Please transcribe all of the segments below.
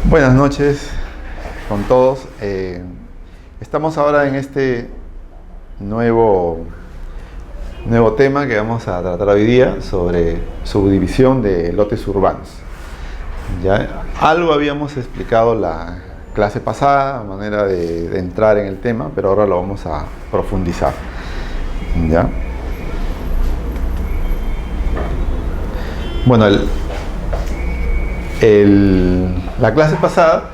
Buenas noches con todos. Estamos ahora en este nuevo tema que vamos a tratar hoy día sobre subdivisión de lotes urbanos. Ya algo habíamos explicado la clase pasada, manera de entrar en el tema, pero ahora lo vamos a profundizar. ¿Ya? Bueno, la clase pasada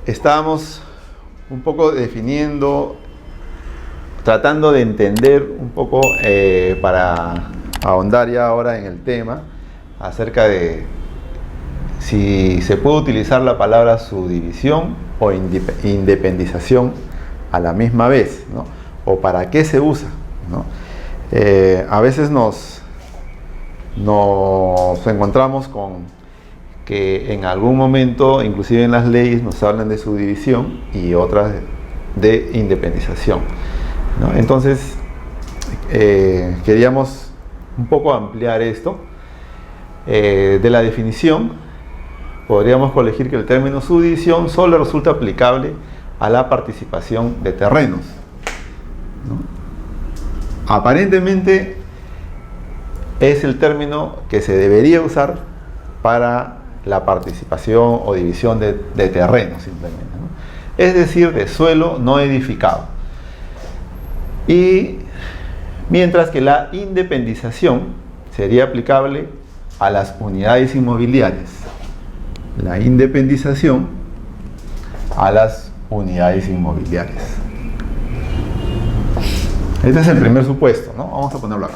estábamos un poco definiendo, tratando de entender un poco para ahondar ya ahora en el tema acerca de si se puede utilizar la palabra subdivisión o independización a la misma vez, ¿no? O para qué se usa, ¿no? A veces nos encontramos con que en algún momento, inclusive en las leyes, nos hablan de subdivisión y otras de independización, ¿no? Entonces, queríamos un poco ampliar esto. De la definición, podríamos colegir que el término subdivisión solo resulta aplicable a la participación de terrenos, ¿no? Aparentemente, es el término que se debería usar para la participación o división de terreno simplemente, ¿no? Es decir, de suelo no edificado. Y mientras que la independización sería aplicable a las unidades inmobiliarias. La independización a las unidades inmobiliarias. Este es el primer supuesto, ¿no? Vamos a ponerlo acá.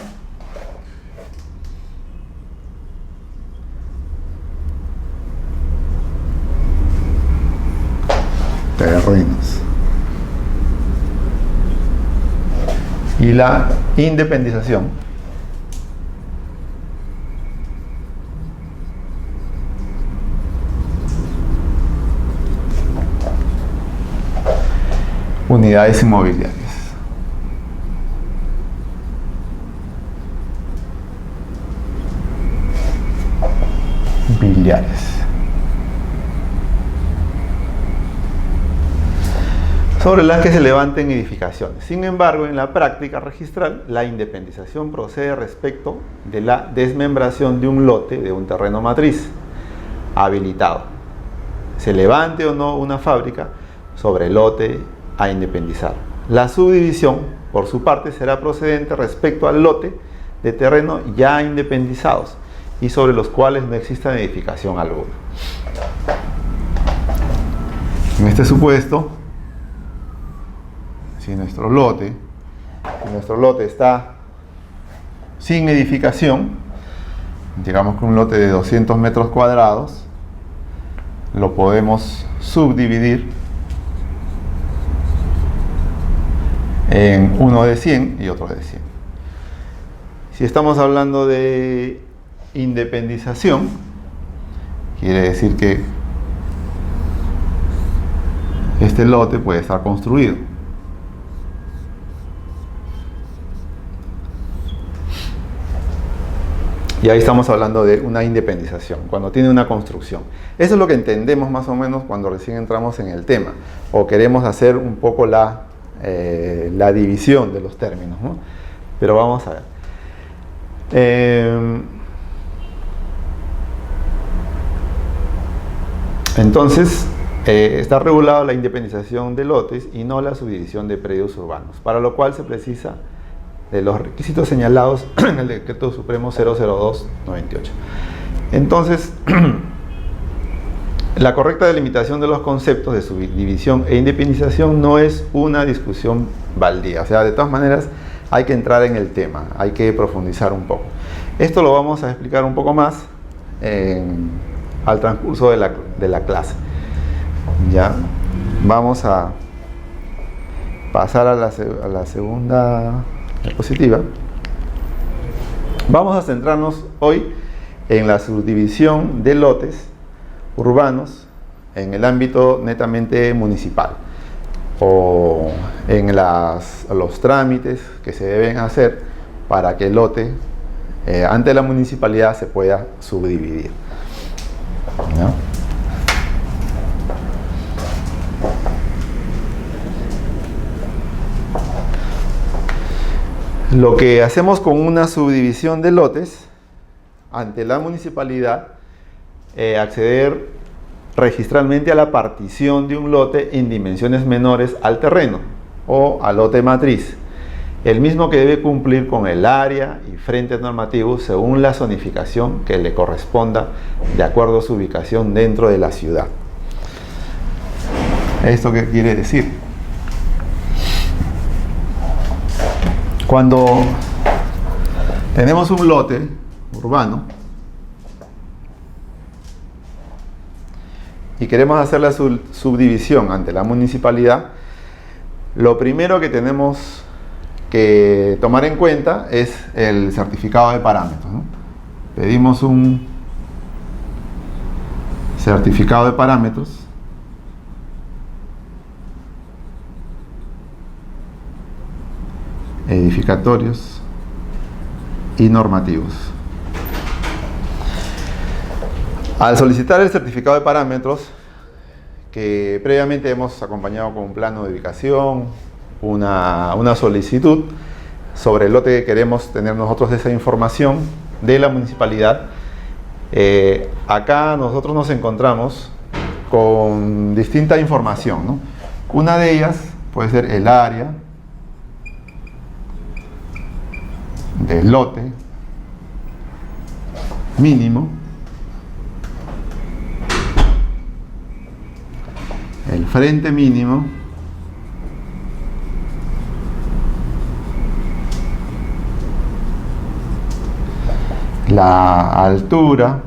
Terrenos. Y la independización unidades inmobiliarias. Biliares. Sobre las que se levanten edificaciones. Sin embargo, en la práctica registral, la independización procede respecto de la desmembración de un lote de un terreno matriz habilitado. Se levante o no una fábrica sobre el lote a independizar. La subdivisión, por su parte, será procedente respecto al lote de terreno ya independizados y sobre los cuales no exista edificación alguna. En este supuesto, si nuestro lote está sin edificación, digamos que un lote de 200 metros cuadrados, lo podemos subdividir en uno de 100 y otro de 100. Si estamos hablando de independización, quiere decir que este lote puede estar construido. Y ahí estamos hablando de una independización, cuando tiene una construcción. Eso es lo que entendemos más o menos cuando recién entramos en el tema, o queremos hacer un poco la división de los términos, ¿no? Pero vamos a ver. Entonces, está regulada la independización de lotes y no la subdivisión de predios urbanos, para lo cual se precisa de los requisitos señalados en el Decreto Supremo 002/98. Entonces, la correcta delimitación de los conceptos de subdivisión e independización no es una discusión baldía. O sea, de todas maneras, hay que entrar en el tema, hay que profundizar un poco. Esto lo vamos a explicar un poco más al transcurso de la clase. Ya, vamos a pasar a la segunda diapositiva. Vamos a centrarnos hoy en la subdivisión de lotes urbanos en el ámbito netamente municipal o en los trámites que se deben hacer para que el lote ante la municipalidad se pueda subdividir, ¿no? Lo que hacemos con una subdivisión de lotes ante la municipalidad, acceder registralmente a la partición de un lote en dimensiones menores al terreno o al lote matriz, el mismo que debe cumplir con el área y frentes normativos según la zonificación que le corresponda de acuerdo a su ubicación dentro de la ciudad. ¿Esto qué quiere decir? Cuando tenemos un lote urbano y queremos hacer la subdivisión ante la municipalidad, lo primero que tenemos que tomar en cuenta es el certificado de parámetros, ¿no? Pedimos un certificado de parámetros edificatorios y normativos. Al solicitar el certificado de parámetros, que previamente hemos acompañado con un plano de ubicación, una solicitud sobre el lote que queremos tener nosotros esa información de la municipalidad, acá nosotros nos encontramos con distinta información, ¿no? Una de ellas puede ser el área del lote mínimo, el frente mínimo, la altura,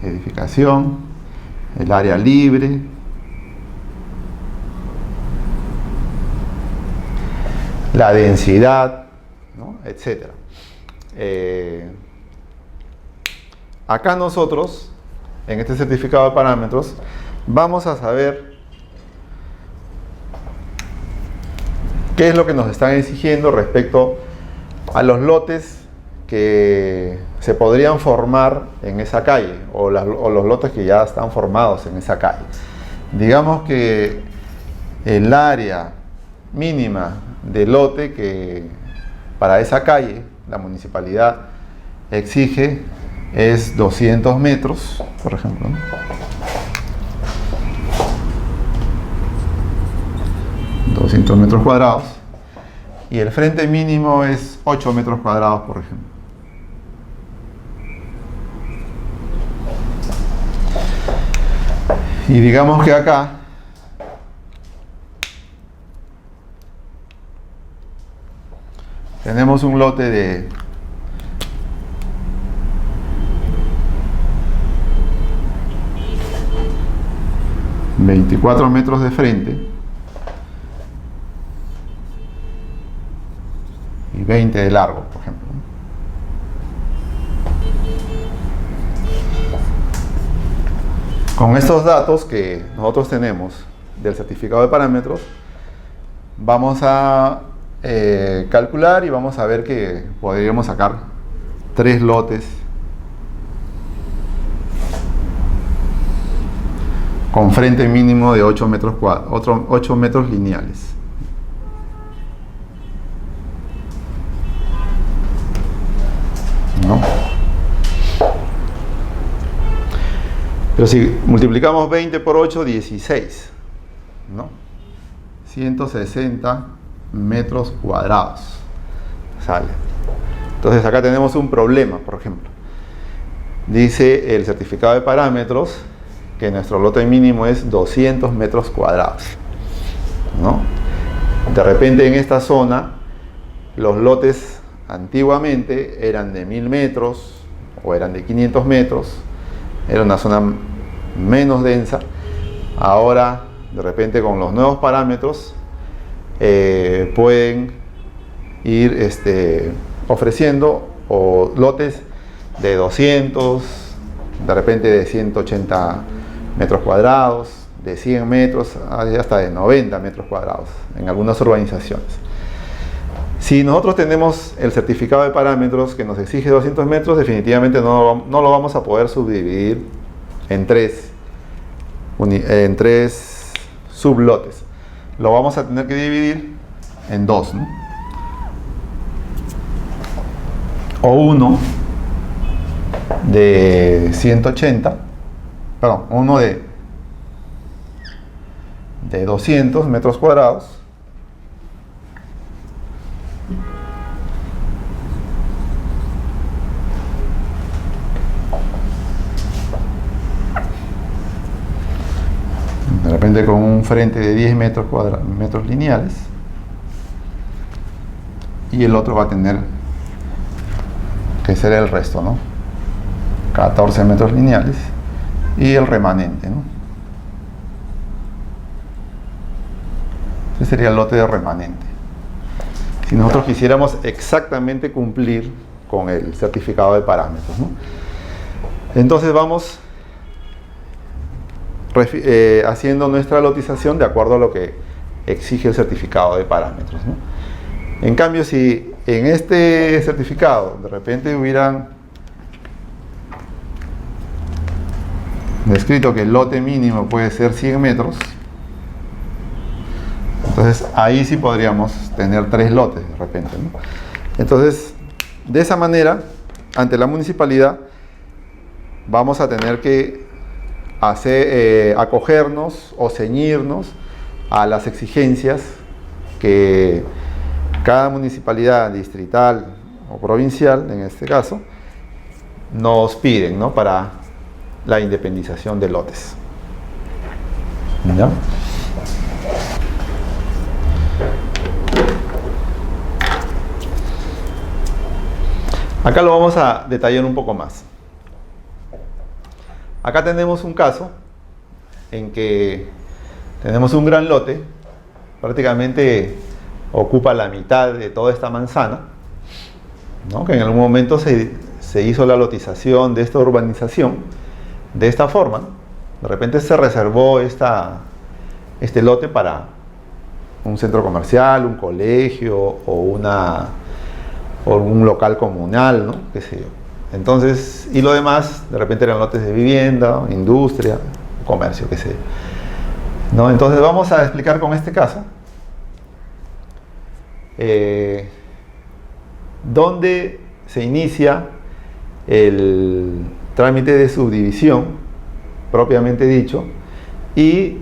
edificación, el área libre, la densidad, ¿no? Etcétera. Acá nosotros, en este certificado de parámetros, vamos a saber qué es lo que nos están exigiendo respecto a los lotes que se podrían formar en esa calle o los lotes que ya están formados en esa calle. Digamos que el área mínima de lote que para esa calle la municipalidad exige es 200 metros, por ejemplo, ¿no? 200 metros cuadrados, y el frente mínimo es 8 metros cuadrados, por ejemplo. Y digamos que acá tenemos un lote de 24 metros de frente y 20 de largo, por ejemplo. Con estos datos que nosotros tenemos del certificado de parámetros, vamos a calcular y vamos a ver que podríamos sacar 3 lotes con frente mínimo de 8 metros cuadrados, 8 metros lineales. ¿No? Pero si multiplicamos 20 por 8, 16, ¿no? 160 metros cuadrados sale. Entonces acá tenemos un problema, por ejemplo. Dice el certificado de parámetros que nuestro lote mínimo es 200 metros cuadrados, ¿no? De repente en esta zona los lotes antiguamente eran de 1000 metros o eran de 500 metros, era una zona menos densa. Ahora de repente con los nuevos parámetros pueden ir ofreciendo lotes de 200, de repente de 180 metros cuadrados, de 100 metros hasta de 90 metros cuadrados en algunas urbanizaciones. Si nosotros tenemos el certificado de parámetros que nos exige 200 metros, definitivamente no lo vamos a poder subdividir en tres sublotes. lo vamos a tener que dividir en dos, ¿no? O uno de 180, perdón, uno de 200 metros cuadrados de repente con un frente de 10 metros lineales, y el otro va a tener que ser el resto, ¿no? 14 metros lineales y el remanente, ¿no? Ese sería el lote de remanente. Si nosotros quisiéramos exactamente cumplir con el certificado de parámetros, ¿no? Entonces vamos haciendo nuestra lotización de acuerdo a lo que exige el certificado de parámetros, ¿no? En cambio, si en este certificado de repente hubieran descrito que el lote mínimo puede ser 100 metros, entonces ahí sí podríamos tener 3 lotes de repente, ¿no? Entonces, de esa manera, ante la municipalidad, vamos a tener que acogernos o ceñirnos a las exigencias que cada municipalidad distrital o provincial, en este caso, nos piden, ¿no? Para la independización de lotes. ¿Ya? Acá lo vamos a detallar un poco más. Acá tenemos un caso en que tenemos un gran lote, prácticamente ocupa la mitad de toda esta manzana, ¿no? Que en algún momento se hizo la lotización de esta urbanización de esta forma, ¿no? De repente se reservó este lote para un centro comercial, un colegio o un local comunal, ¿no? Qué sé yo. Entonces, y lo demás, de repente eran lotes de vivienda, industria, comercio, qué sé yo, ¿no? Entonces vamos a explicar con este caso dónde se inicia el trámite de subdivisión, propiamente dicho, y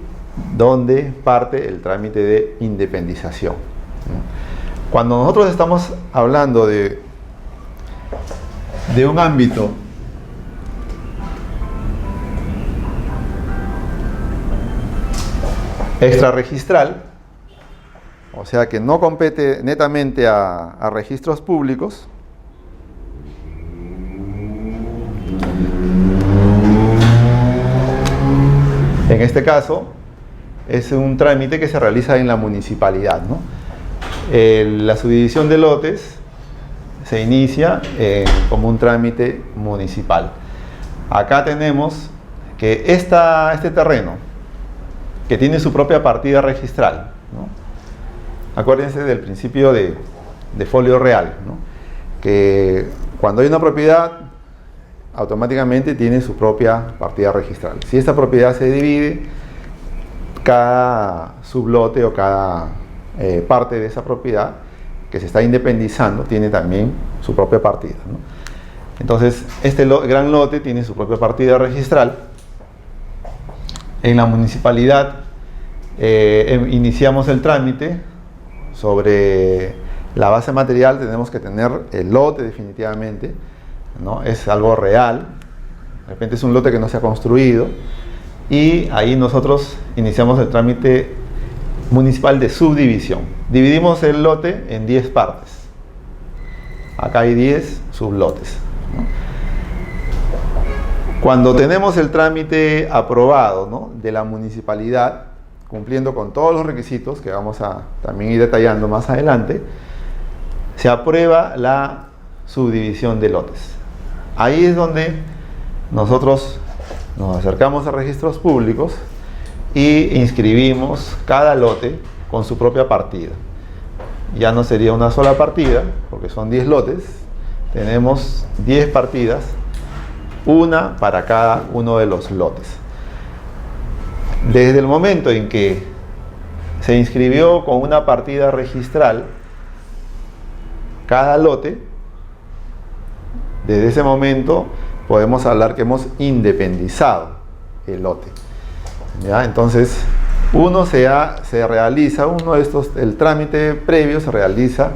dónde parte el trámite de independización, ¿no? Cuando nosotros estamos hablando de un ámbito extrarregistral, o sea que no compete netamente a registros públicos, en este caso es un trámite que se realiza en la municipalidad, ¿no? La subdivisión de lotes se inicia como un trámite municipal. Acá tenemos que este terreno, que tiene su propia partida registral, ¿no? Acuérdense del principio de folio real, ¿no? Que cuando hay una propiedad, automáticamente tiene su propia partida registral. Si esta propiedad se divide, cada sublote o cada parte de esa propiedad que se está independizando tiene también su propia partida, ¿no? Entonces, este gran lote tiene su propia partida registral. En la municipalidad iniciamos el trámite sobre la base material. Tenemos que tener el lote definitivamente, ¿no? Es algo real. De repente es un lote que no se ha construido, y ahí nosotros iniciamos el trámite municipal de subdivisión. Dividimos el lote en 10 partes. Acá hay 10 sublotes, ¿no? Cuando tenemos el trámite aprobado, ¿no?, de la municipalidad, cumpliendo con todos los requisitos que vamos a también ir detallando más adelante, se aprueba la subdivisión de lotes. Ahí es donde nosotros nos acercamos a registros públicos y inscribimos cada lote con su propia partida. Ya no sería una sola partida, porque son 10 lotes. Tenemos 10 partidas, una para cada uno de los lotes. Desde el momento en que se inscribió con una partida registral cada lote, desde ese momento podemos hablar que hemos independizado el lote. ¿Ya? Entonces, el trámite previo se realiza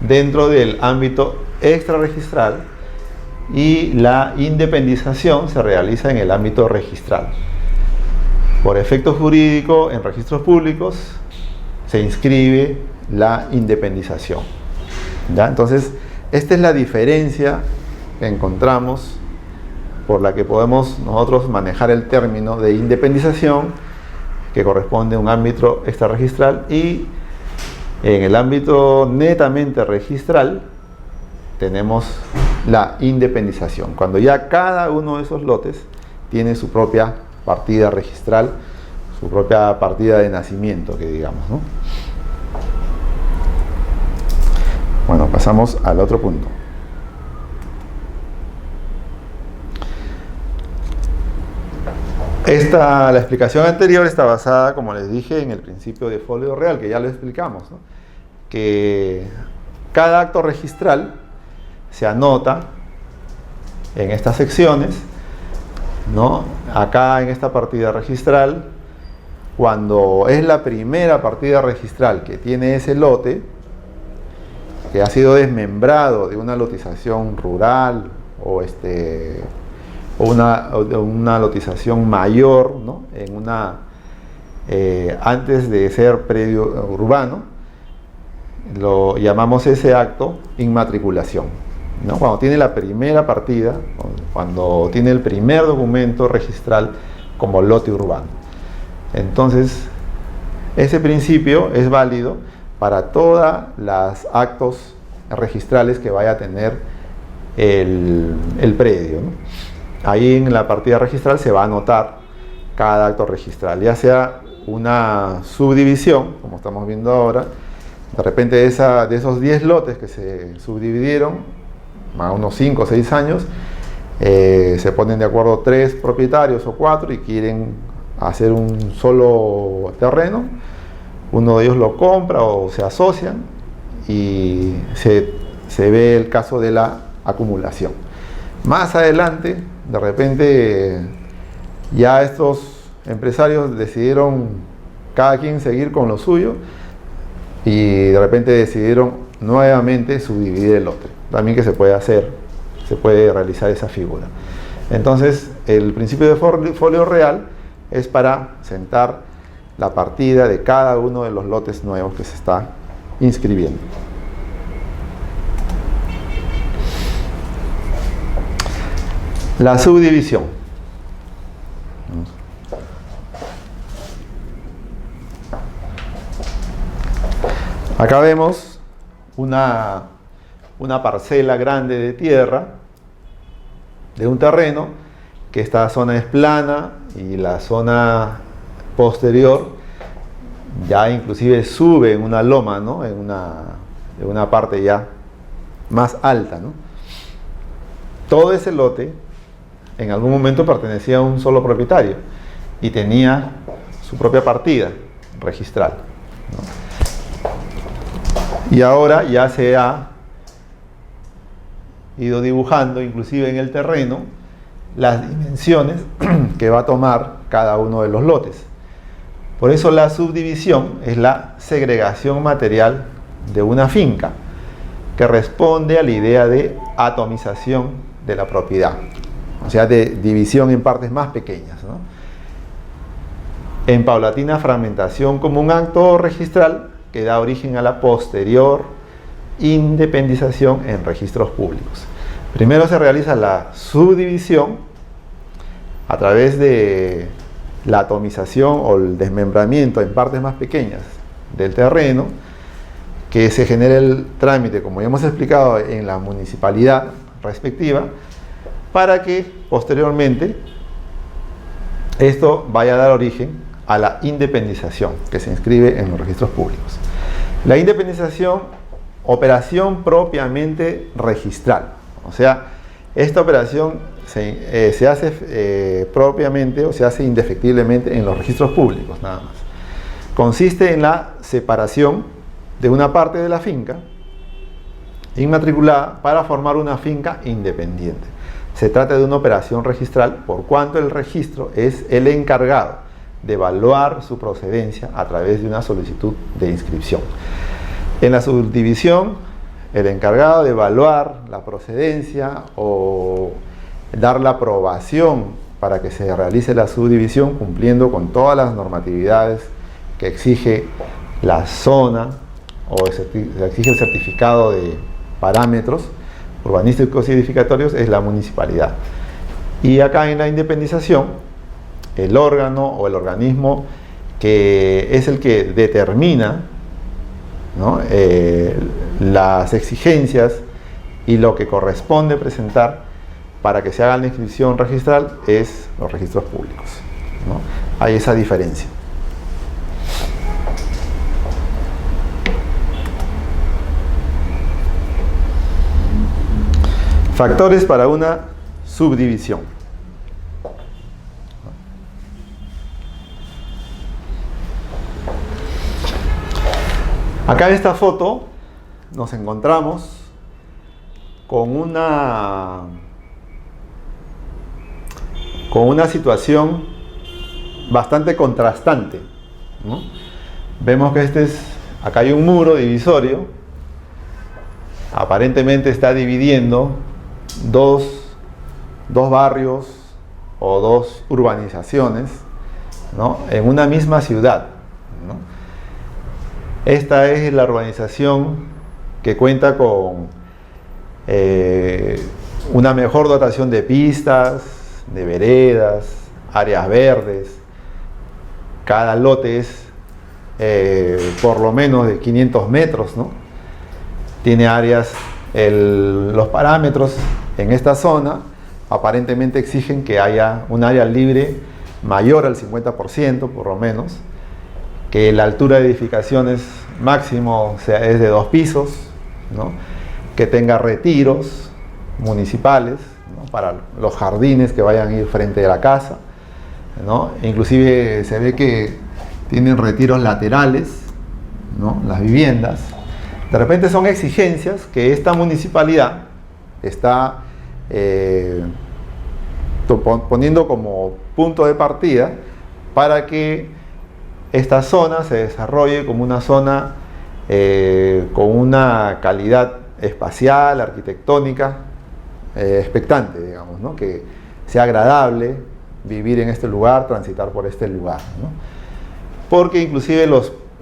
dentro del ámbito extrarregistral y la independización se realiza en el ámbito registral. Por efecto jurídico, en registros públicos se inscribe la independización. ¿Ya? Entonces, esta es la diferencia que encontramos por la que podemos nosotros manejar el término de independización, que corresponde a un ámbito extrarregistral, y en el ámbito netamente registral tenemos la independización, cuando ya cada uno de esos lotes tiene su propia partida registral, su propia partida de nacimiento, que digamos, ¿no? Bueno, pasamos al otro punto. La explicación anterior está basada, como les dije, en el principio de folio real, que ya lo explicamos, ¿no? Que cada acto registral se anota en estas secciones, ¿no? Acá en esta partida registral, cuando es la primera partida registral que tiene ese lote, que ha sido desmembrado de una lotización rural o una lotización mayor, ¿no? Antes de ser predio urbano, lo llamamos ese acto inmatriculación, ¿no? Cuando tiene la primera partida, cuando tiene el primer documento registral como lote urbano. Entonces, ese principio es válido para todos los actos registrales que vaya a tener el predio, ¿no? Ahí en la partida registral se va a anotar cada acto registral, ya sea una subdivisión, como estamos viendo ahora. De repente de esos 10 lotes que se subdividieron a unos 5 o 6 años, se ponen de acuerdo 3 propietarios o 4 y quieren hacer un solo terreno. Uno de ellos lo compra o se asocian y se ve el caso de la acumulación. Más adelante, de repente, ya estos empresarios decidieron cada quien seguir con lo suyo y de repente decidieron nuevamente subdividir el lote. También que se puede hacer, se puede realizar esa figura. Entonces, el principio de folio real es para sentar la partida de cada uno de los lotes nuevos que se está inscribiendo. La subdivisión. Acá vemos una parcela grande de tierra, de un terreno, que esta zona es plana y la zona posterior ya inclusive sube en una loma, ¿no? En una parte ya más alta, ¿no? Todo ese lote en algún momento pertenecía a un solo propietario y tenía su propia partida registral, ¿no? Y ahora ya se ha ido dibujando, inclusive en el terreno, las dimensiones que va a tomar cada uno de los lotes. Por eso la subdivisión es la segregación material de una finca, que responde a la idea de atomización de la propiedad, o sea, de división en partes más pequeñas, ¿no? En paulatina fragmentación como un acto registral que da origen a la posterior independización en registros públicos. Primero se realiza la subdivisión a través de la atomización o el desmembramiento en partes más pequeñas del terreno, que se genera el trámite, como ya hemos explicado, en la municipalidad respectiva, para que posteriormente esto vaya a dar origen a la independización que se inscribe en los registros públicos. La independización, operación propiamente registral, o sea, esta operación se hace propiamente o se hace indefectiblemente en los registros públicos, nada más. consiste en la separación de una parte de la finca inmatriculada para formar una finca independiente. Se trata de una operación registral por cuanto el registro es el encargado de evaluar su procedencia a través de una solicitud de inscripción. En la subdivisión, el encargado de evaluar la procedencia o dar la aprobación para que se realice la subdivisión cumpliendo con todas las normatividades que exige la zona o se exige el certificado de parámetros urbanísticos y edificatorios, es la municipalidad. Y acá en la independización, el órgano o el organismo que es el que determina, ¿no?, las exigencias y lo que corresponde presentar para que se haga la inscripción registral es los registros públicos, ¿no? Hay esa diferencia. Factores para una subdivisión. Acá en esta foto nos encontramos con una situación bastante contrastante, ¿no? Vemos que acá hay un muro divisorio, aparentemente está dividiendo dos barrios o dos urbanizaciones, ¿no?, en una misma ciudad, ¿no? Esta es la urbanización que cuenta con una mejor dotación de pistas, de veredas, áreas verdes. Cada lote es por lo menos de 500 metros, ¿no? Tiene áreas, los parámetros en esta zona aparentemente exigen que haya un área libre mayor al 50%, por lo menos, que la altura de edificaciones máximo es de 2 pisos, ¿no?, que tenga retiros municipales, ¿no?, para los jardines que vayan a ir frente a la casa, ¿no? Inclusive se ve que tienen retiros laterales, ¿no?, las viviendas. De repente son exigencias que esta municipalidad está poniendo como punto de partida para que esta zona se desarrolle como una zona con una calidad espacial, arquitectónica, expectante, digamos, ¿no?, que sea agradable vivir en este lugar, transitar por este lugar, ¿no? Porque inclusive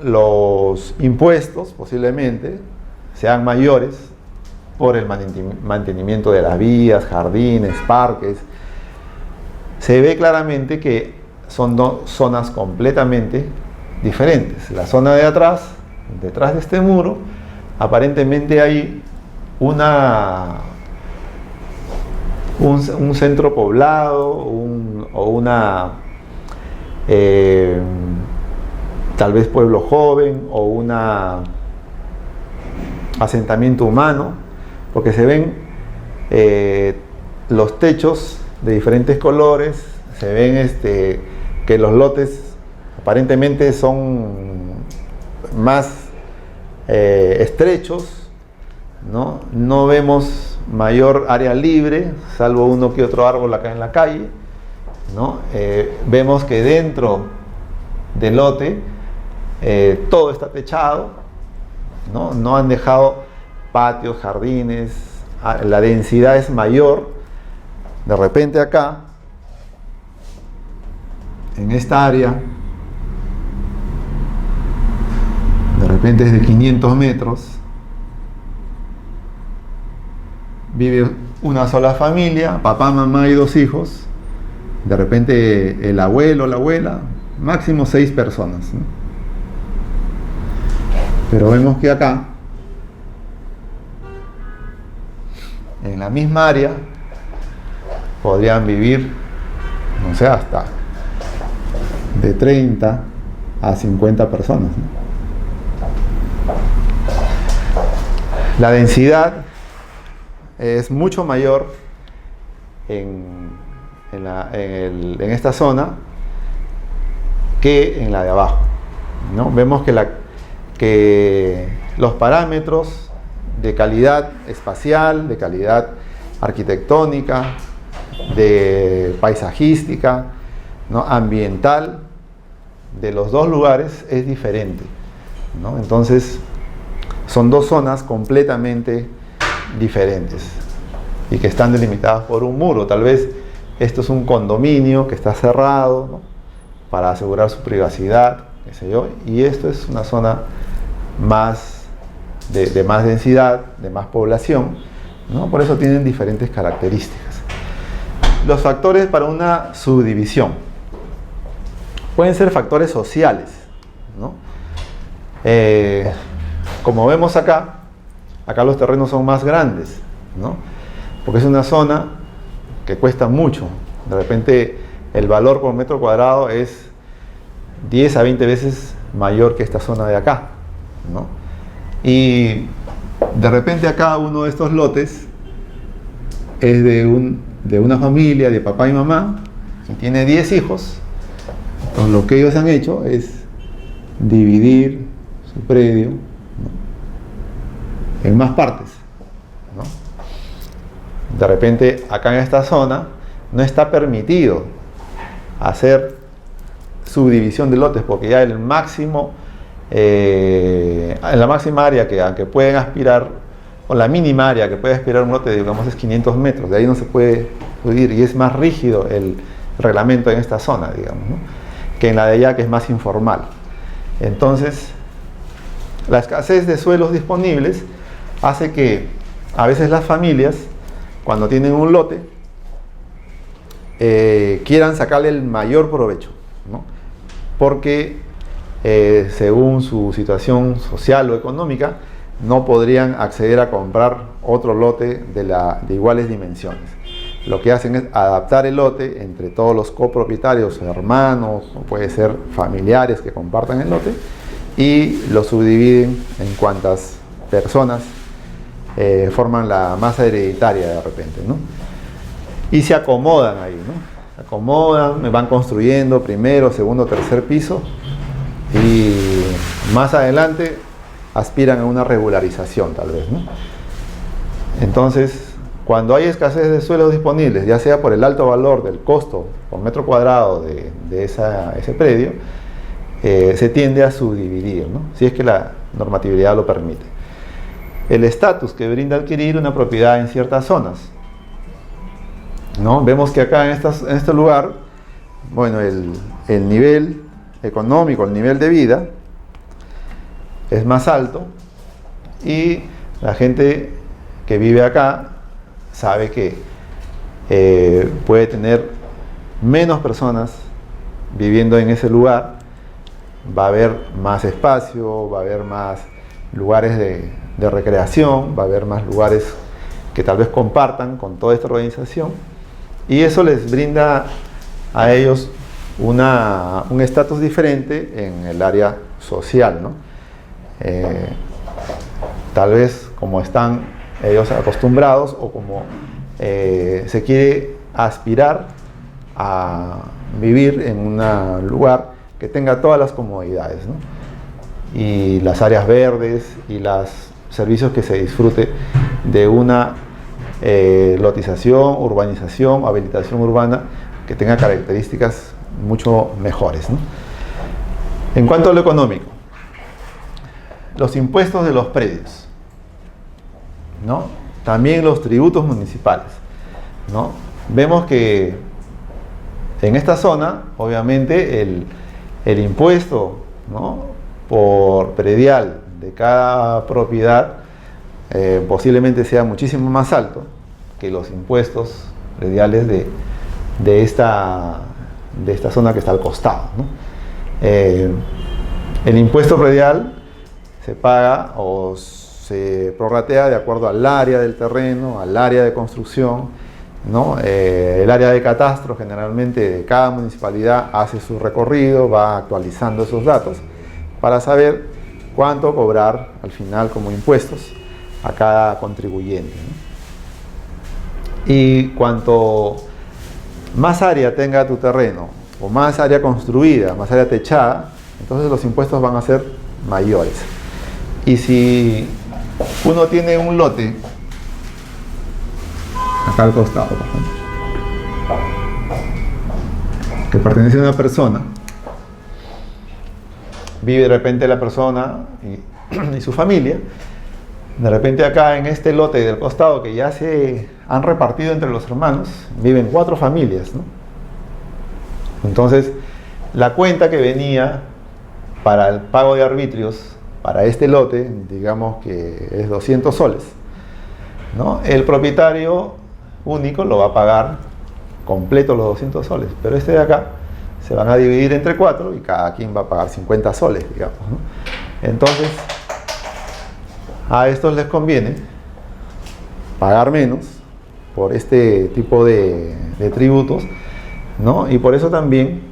los impuestos posiblemente sean mayores por el mantenimiento de las vías, jardines, parques. Se ve claramente que son dos zonas completamente diferentes. La zona de atrás, detrás de este muro, aparentemente hay un centro poblado o una tal vez pueblo joven o un asentamiento humano, porque se ven los techos de diferentes colores, se ven que los lotes aparentemente son más estrechos, ¿no? No vemos mayor área libre, salvo uno que otro árbol acá en la calle, ¿no? Vemos que dentro del lote todo está techado, ¿no? No han dejado patios, jardines, la densidad es mayor. De repente acá, en esta área, de repente es de 500 metros, vive una sola familia, papá, mamá y 2 hijos. De repente el abuelo, la abuela, máximo 6 personas, ¿no? Pero vemos que acá, en la misma área, podrían vivir, no sé, hasta de 30 a 50 personas, ¿no? La densidad es mucho mayor en esta zona que en la de abajo, ¿no? Vemos que los parámetros de calidad espacial, de calidad arquitectónica, de paisajística, ¿no? Ambiental, de los dos lugares es diferente, ¿no? Entonces son dos zonas completamente diferentes y que están delimitadas por un muro. Tal vez esto es un condominio que está cerrado, ¿no? Para asegurar su privacidad, qué sé yo, y esto es una zona más de más densidad, de más población, ¿no? Por eso tienen diferentes características. Los factores para una subdivisión pueden ser factores sociales, ¿no? Como vemos acá los terrenos son más grandes, ¿no? Porque es una zona que cuesta mucho. De repente el valor por metro cuadrado es 10 a 20 veces mayor que esta zona de acá, ¿no? Y de repente acá uno de estos lotes es de una familia de papá y mamá que tiene 10 hijos. Entonces lo que ellos han hecho es dividir su predio, ¿no? En más partes, ¿no? De repente acá en esta zona no está permitido hacer subdivisión de lotes porque ya el máximo, en la máxima área que pueden aspirar, o la mínima área que puede aspirar un lote, digamos, es 500 metros, de ahí no se puede subir y es más rígido el reglamento en esta zona, digamos, ¿no? Que en la de allá, que es más informal. Entonces, la escasez de suelos disponibles hace que a veces las familias, cuando tienen un lote, quieran sacarle el mayor provecho, ¿no? Porque según su situación social o económica, no podrían acceder a comprar otro lote de iguales dimensiones. Lo que hacen es adaptar el lote entre todos los copropietarios, hermanos, o puede ser familiares que compartan el lote, y lo subdividen en cuantas personas forman la masa hereditaria de repente, ¿no? Y se acomodan ahí, ¿no? Se acomodan, van construyendo primero, segundo, tercer piso, y más adelante aspiran a una regularización tal vez, ¿no? Entonces, cuando hay escasez de suelos disponibles, ya sea por el alto valor del costo por metro cuadrado de ese predio, se tiende a subdividir, ¿no? Si es que la normatividad lo permite. El estatus que brinda adquirir una propiedad en ciertas zonas, ¿no? Vemos que acá en este lugar, bueno, el nivel económico, el nivel de vida es más alto y la gente que vive acá sabe que puede tener menos personas viviendo en ese lugar, va a haber más espacio, va a haber más lugares de recreación, va a haber más lugares que tal vez compartan con toda esta organización, y eso les brinda a ellos un estatus diferente en el área social, ¿no? Tal vez como están ellos acostumbrados o como se quiere aspirar a vivir en un lugar que tenga todas las comodidades, ¿no? Y las áreas verdes y los servicios que se disfrute de una lotización, urbanización, habilitación urbana que tenga características mucho mejores, ¿no? En cuanto a lo económico, los impuestos de los predios, ¿no? También los tributos municipales, ¿no? Vemos que en esta zona, obviamente, el impuesto, ¿no?, por predial de cada propiedad posiblemente sea muchísimo más alto que los impuestos prediales de esta zona que está al costado, ¿no? El impuesto predial se paga o se prorratea de acuerdo al área del terreno, al área de construcción, ¿no? El área de catastro generalmente de cada municipalidad hace su recorrido, va actualizando esos datos para saber cuánto cobrar al final como impuestos a cada contribuyente, ¿no? Y cuanto más área tenga tu terreno, o más área construida, más área techada, Entonces los impuestos van a ser mayores. Y si uno tiene un lote, acá al costado, por ejemplo, que pertenece a una persona, vive de repente la persona y su familia, de repente acá en este lote del costado que ya se han repartido entre los hermanos, viven 4 familias, ¿no? Entonces, la cuenta que venía para el pago de arbitrios para este lote, digamos que es 200 soles, ¿no? El propietario único lo va a pagar completo los 200 soles, pero este de acá se van a dividir entre 4 y cada quien va a pagar 50 soles, digamos, ¿no? Entonces, a estos les conviene pagar menos por este tipo de tributos, ¿no? Y por eso también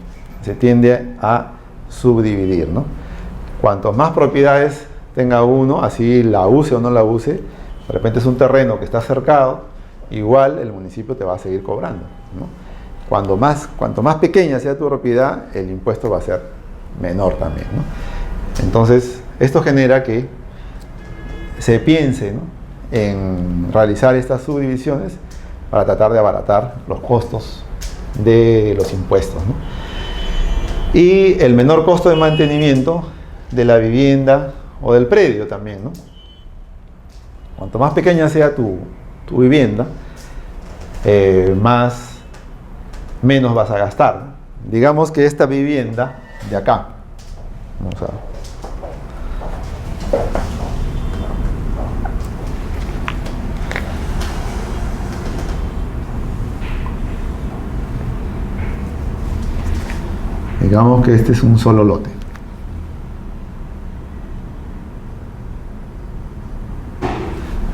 se tiende a subdividir, ¿no? Cuantos más propiedades tenga uno, así la use o no la use, de repente es un terreno que está cercado, igual el municipio te va a seguir cobrando, ¿no? Cuanto más pequeña sea tu propiedad, el impuesto va a ser menor también, ¿no? Entonces, esto genera que se piense, ¿no?, en realizar estas subdivisiones para tratar de abaratar los costos de los impuestos, ¿no? Y el menor costo de mantenimiento de la vivienda o del predio también, ¿no? Cuanto más pequeña sea tu vivienda, menos vas a gastar, ¿no? Digamos que esta vivienda de acá, vamos a ver, digamos que este es un solo lote.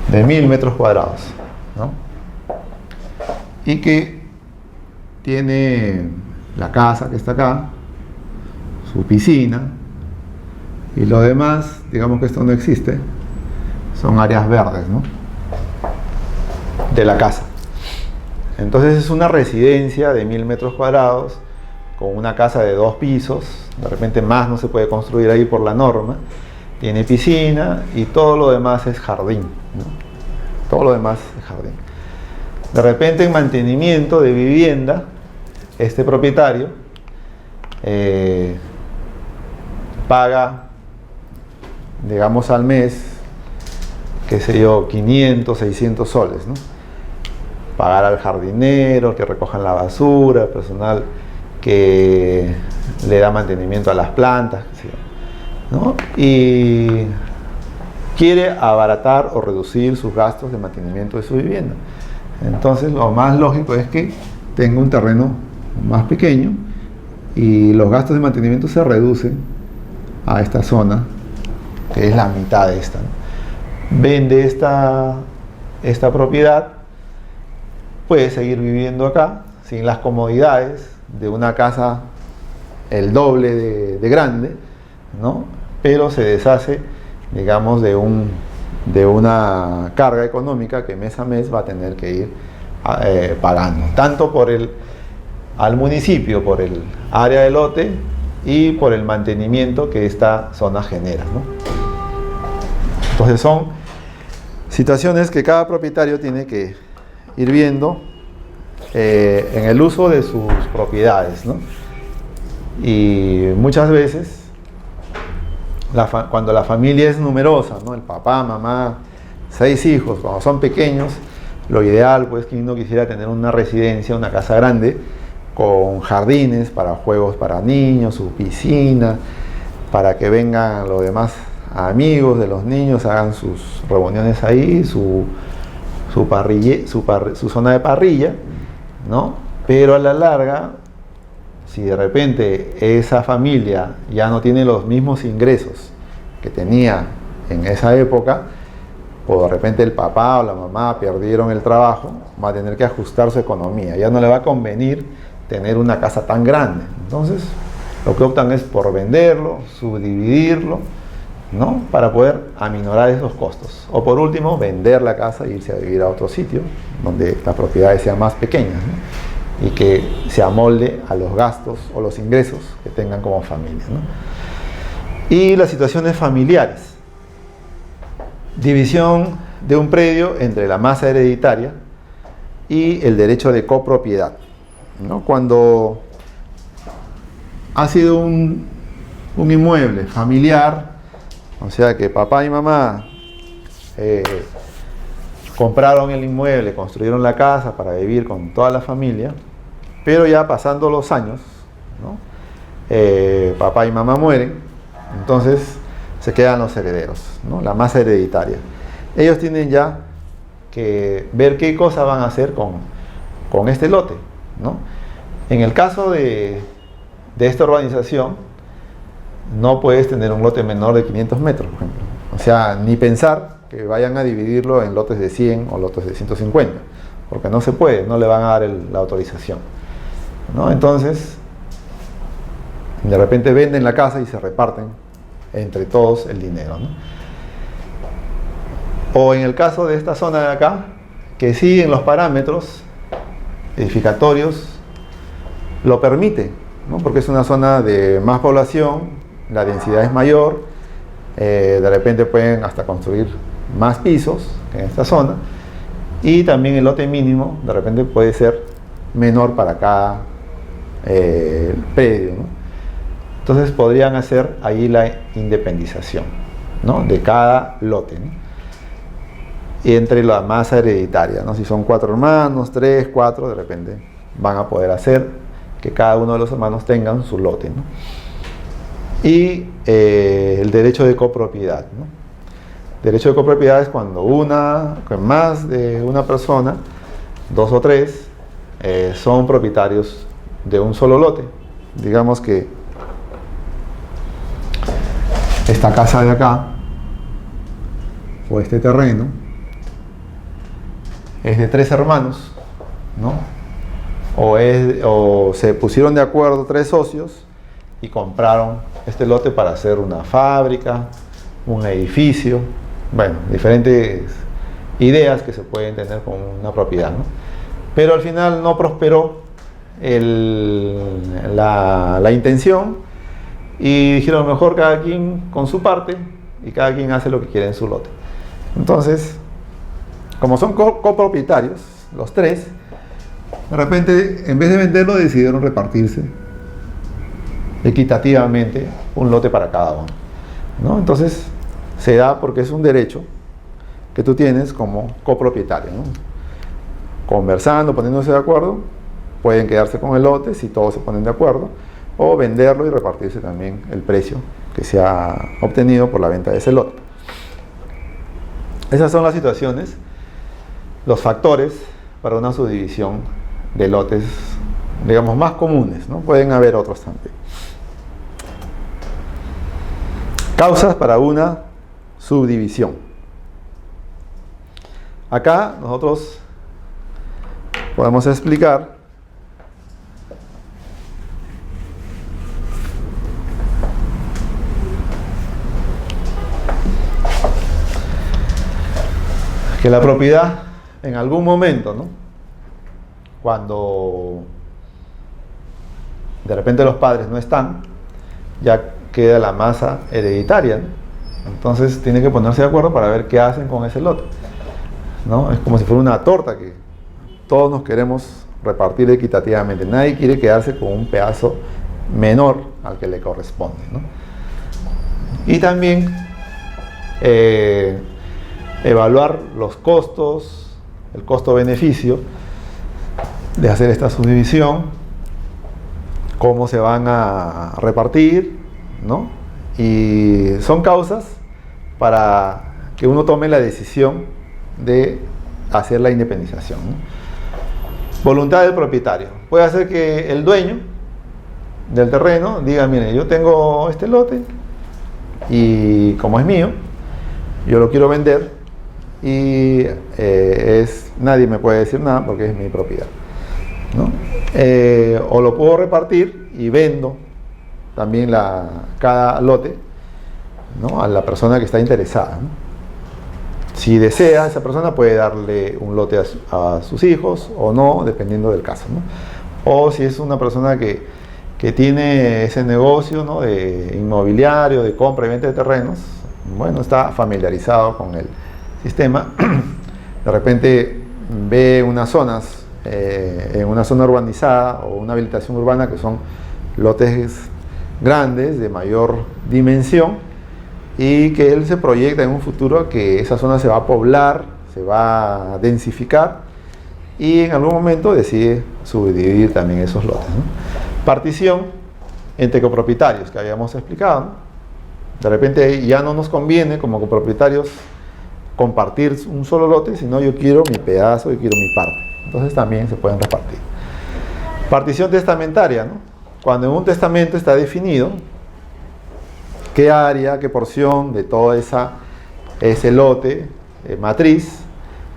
De 1000 metros cuadrados, ¿no? Y que tiene la casa que está acá, su piscina, y lo demás, digamos que esto no existe, son áreas verdes, ¿no?, de la casa. Entonces es una residencia de 1000 metros cuadrados, con una casa de 2 pisos, de repente más no se puede construir ahí por la norma, tiene piscina y todo lo demás es jardín, ¿no? Todo lo demás es jardín. De repente en mantenimiento de vivienda, este propietario paga, digamos al mes, qué sé yo, 500, 600 soles, ¿no? Pagar al jardinero, que recojan la basura, personal que le da mantenimiento a las plantas, ¿no? Y quiere abaratar o reducir sus gastos de mantenimiento de su vivienda. Entonces lo más lógico es que tenga un terreno más pequeño y los gastos de mantenimiento se reducen a esta zona, que es la mitad de esta, ¿no? Vende esta propiedad, puede seguir viviendo acá sin las comodidades de una casa el doble de grande, ¿no? Pero se deshace, digamos, de una carga económica que mes a mes va a tener que ir pagando, tanto al municipio por el área de lote y por el mantenimiento que esta zona genera, ¿no? Entonces son situaciones que cada propietario tiene que ir viendo en el uso de sus propiedades, ¿no? Y muchas veces cuando la familia es numerosa, ¿no?, el papá, mamá, 6 hijos, cuando son pequeños, lo ideal pues que uno quisiera tener una residencia, una casa grande con jardines para juegos para niños, su piscina, para que vengan los demás amigos de los niños, hagan sus reuniones ahí, su zona de parrilla, ¿no? Pero a la larga, si de repente esa familia ya no tiene los mismos ingresos que tenía en esa época, o de repente el papá o la mamá perdieron el trabajo, va a tener que ajustar su economía, ya no le va a convenir tener una casa tan grande. Entonces lo que optan es por venderlo, subdividirlo, ¿no?, para poder aminorar esos costos, o por último vender la casa e irse a vivir a otro sitio donde las propiedades sean más pequeñas, ¿no?, y que se amolde a los gastos o los ingresos que tengan como familia, ¿no? Y las situaciones familiares. División de un predio entre la masa hereditaria y el derecho de copropiedad, ¿no? Cuando ha sido un inmueble familiar, o sea que papá y mamá compraron el inmueble, construyeron la casa para vivir con toda la familia, pero ya pasando los años, ¿no? Papá y mamá mueren, entonces se quedan los herederos, ¿no? La masa hereditaria. Ellos tienen ya que ver qué cosa van a hacer con este lote, ¿no? En el caso de esta urbanización, no puedes tener un lote menor de 500 metros, por ejemplo. O sea, ni pensar que vayan a dividirlo en lotes de 100 o lotes de 150, porque no se puede, no le van a dar la autorización, ¿no? Entonces, de repente venden la casa y se reparten entre todos el dinero, ¿no? O en el caso de esta zona de acá, que siguen los parámetros edificatorios, lo permite, ¿no? Porque es una zona de más población, la densidad es mayor, de repente pueden hasta construir más pisos que en esta zona, y también el lote mínimo de repente puede ser menor para cada predio, ¿no? Entonces podrían hacer ahí la independización, ¿no? De cada lote, ¿no? Y entre la masa hereditaria, ¿no? Si son 4 hermanos, 3, 4, de repente van a poder hacer que cada uno de los hermanos tengan su lote, ¿no? Y el derecho de copropiedad, ¿no? Derecho de copropiedad es cuando con más de una persona, 2 o 3, son propietarios de un solo lote. Digamos que esta casa de acá, o este terreno, es de 3 hermanos, ¿no? O se pusieron de acuerdo 3 socios y compraron este lote para hacer una fábrica, un edificio, bueno, diferentes ideas que se pueden tener con una propiedad, ¿no? Pero al final no prosperó la intención y dijeron mejor cada quien con su parte y cada quien hace lo que quiere en su lote. Entonces, como son copropietarios, los 3, de repente, en vez de venderlo, decidieron repartirse equitativamente un lote para cada uno, ¿no? Entonces, se da porque es un derecho que tú tienes como copropietario, ¿no? Conversando, poniéndose de acuerdo, pueden quedarse con el lote si todos se ponen de acuerdo, o venderlo y repartirse también el precio que se ha obtenido por la venta de ese lote. Esas son las situaciones, los factores para una subdivisión de lotes, digamos, más comunes, ¿no? Pueden haber otros también. Causas para una subdivisión. Acá nosotros podemos explicar que la propiedad en algún momento, ¿no? Cuando de repente los padres no están, ya queda la masa hereditaria, ¿no? Entonces tienen que ponerse de acuerdo para ver qué hacen con ese lote, ¿no? Es como si fuera una torta que todos nos queremos repartir equitativamente. Nadie quiere quedarse con un pedazo menor al que le corresponde, ¿no? Y también evaluar los costos, el costo-beneficio de hacer esta subdivisión, cómo se van a repartir, ¿no? Y son causas para que uno tome la decisión de hacer la independización, ¿no? Voluntad del propietario. Puede hacer que el dueño del terreno diga, mire, yo tengo este lote y como es mío, yo lo quiero vender y nadie me puede decir nada porque es mi propiedad, ¿no? O lo puedo repartir y vendo también cada lote, ¿no? A la persona que está interesada, ¿no? Si desea, esa persona puede darle un lote a sus hijos o no, dependiendo del caso, ¿no? O si es una persona que que tiene ese negocio, ¿no?, de inmobiliario, de compra y venta de terrenos, bueno, está familiarizado con el sistema. De repente ve unas zonas, en una zona urbanizada o una habilitación urbana que son lotes grandes, de mayor dimensión, y que él se proyecta en un futuro que esa zona se va a poblar, se va a densificar, y en algún momento decide subdividir también esos lotes, ¿no? Partición entre copropietarios, que habíamos explicado, ¿no? De repente ya no nos conviene como copropietarios compartir un solo lote, sino yo quiero mi pedazo, yo quiero mi parte. Entonces también se pueden repartir. Partición testamentaria, ¿no? Cuando en un testamento está definido qué área, qué porción de todo ese lote matriz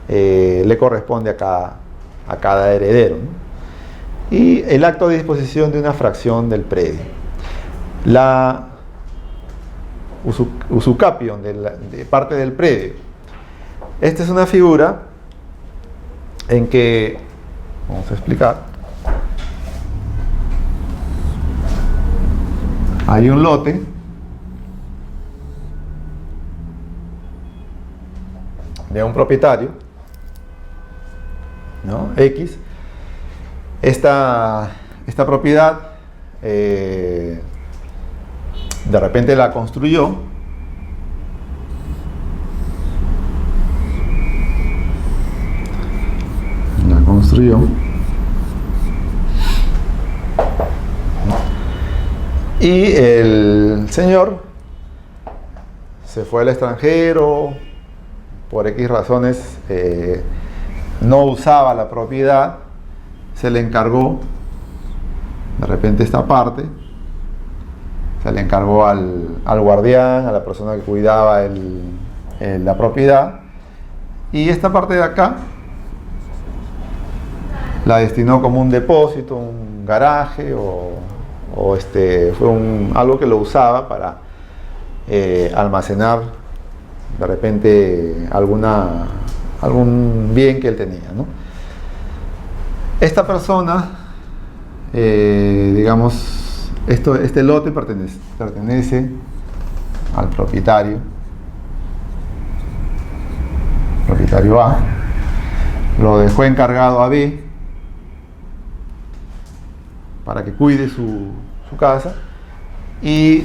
le corresponde a cada heredero, ¿no? Y el acto de disposición de una fracción del predio. La usucapión de parte del predio. Esta es una figura en que, vamos a explicar, hay un lote de un propietario, ¿no?, X. Esta propiedad de repente la construyó, y el señor se fue al extranjero, por X razones no usaba la propiedad, se le encargó, de repente esta parte, se le encargó al guardián, a la persona que cuidaba la propiedad, y esta parte de acá la destinó como un depósito, un garaje, o fue algo que lo usaba para almacenar de repente algún bien que él tenía, ¿no? Esta persona, digamos, este lote pertenece al propietario A, lo dejó encargado a B para que cuide su casa, y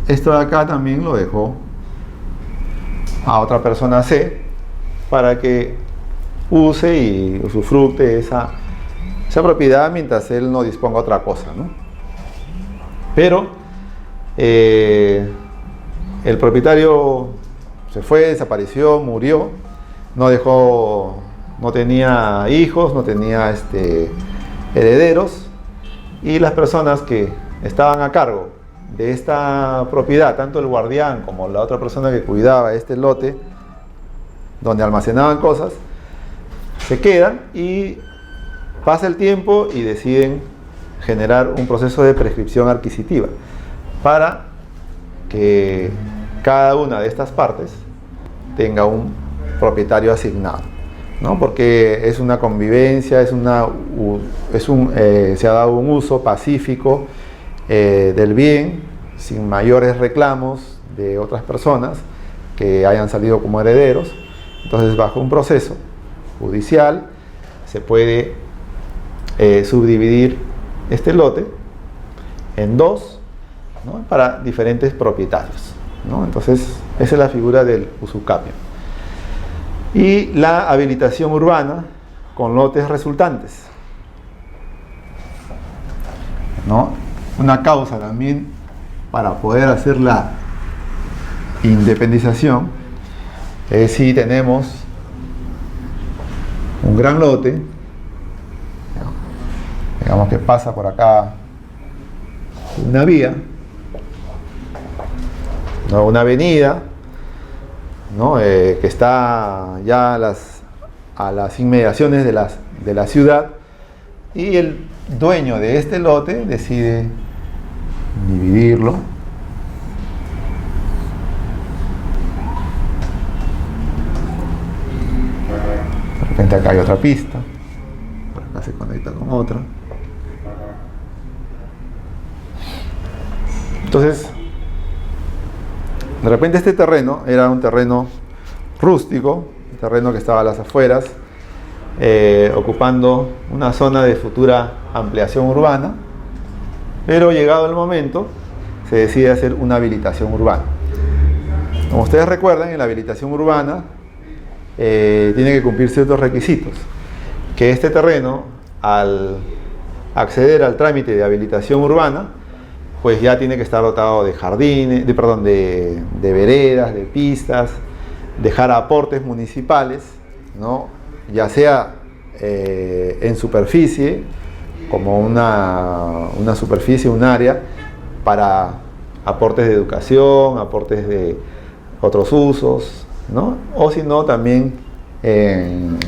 esto de acá también lo dejó a otra persona C para que use y usufructe esa propiedad mientras él no disponga otra cosa, ¿no? Pero el propietario se fue, desapareció, murió, no tenía hijos, no tenía herederos, y las personas que estaban a cargo de esta propiedad, tanto el guardián como la otra persona que cuidaba este lote donde almacenaban cosas, se quedan y pasa el tiempo y deciden generar un proceso de prescripción adquisitiva para que cada una de estas partes tenga un propietario asignado, ¿no? Porque es una convivencia, se ha dado un uso pacífico del bien, sin mayores reclamos de otras personas que hayan salido como herederos. Entonces, bajo un proceso judicial se puede subdividir este lote en dos, ¿no?, para diferentes propietarios, ¿no? Entonces, esa es la figura del usucapio. Y la habilitación urbana con lotes resultantes, ¿no? Una causa también para poder hacer la independización es si tenemos un gran lote, ¿no?, digamos que pasa por acá una vía, ¿no?, una avenida, ¿no?, que está ya a las inmediaciones de la ciudad, y el dueño de este lote decide dividirlo de repente. Acá hay otra pista, por acá se conecta con otra, Entonces, de repente este terreno era un terreno rústico, un terreno que estaba a las afueras, ocupando una zona de futura ampliación urbana, pero llegado el momento se decide hacer una habilitación urbana. Como ustedes recuerdan, en la habilitación urbana tiene que cumplir ciertos requisitos, que este terreno, al acceder al trámite de habilitación urbana, pues ya tiene que estar dotado de jardines, de veredas, de pistas, dejar aportes municipales, ¿no? Ya sea en superficie, como una superficie, un área, para aportes de educación, aportes de otros usos, ¿no? O si no, también en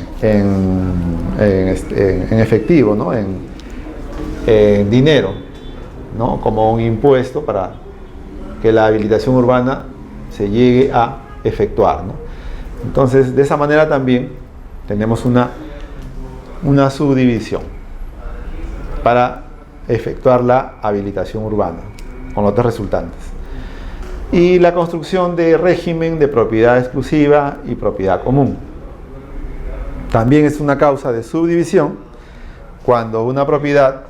efectivo, ¿no? En dinero, ¿no? Como un impuesto para que la habilitación urbana se llegue a efectuar, ¿no? Entonces, de esa manera también tenemos una subdivisión para efectuar la habilitación urbana con lotes resultantes. Y la construcción de régimen de propiedad exclusiva y propiedad común. También es una causa de subdivisión cuando una propiedad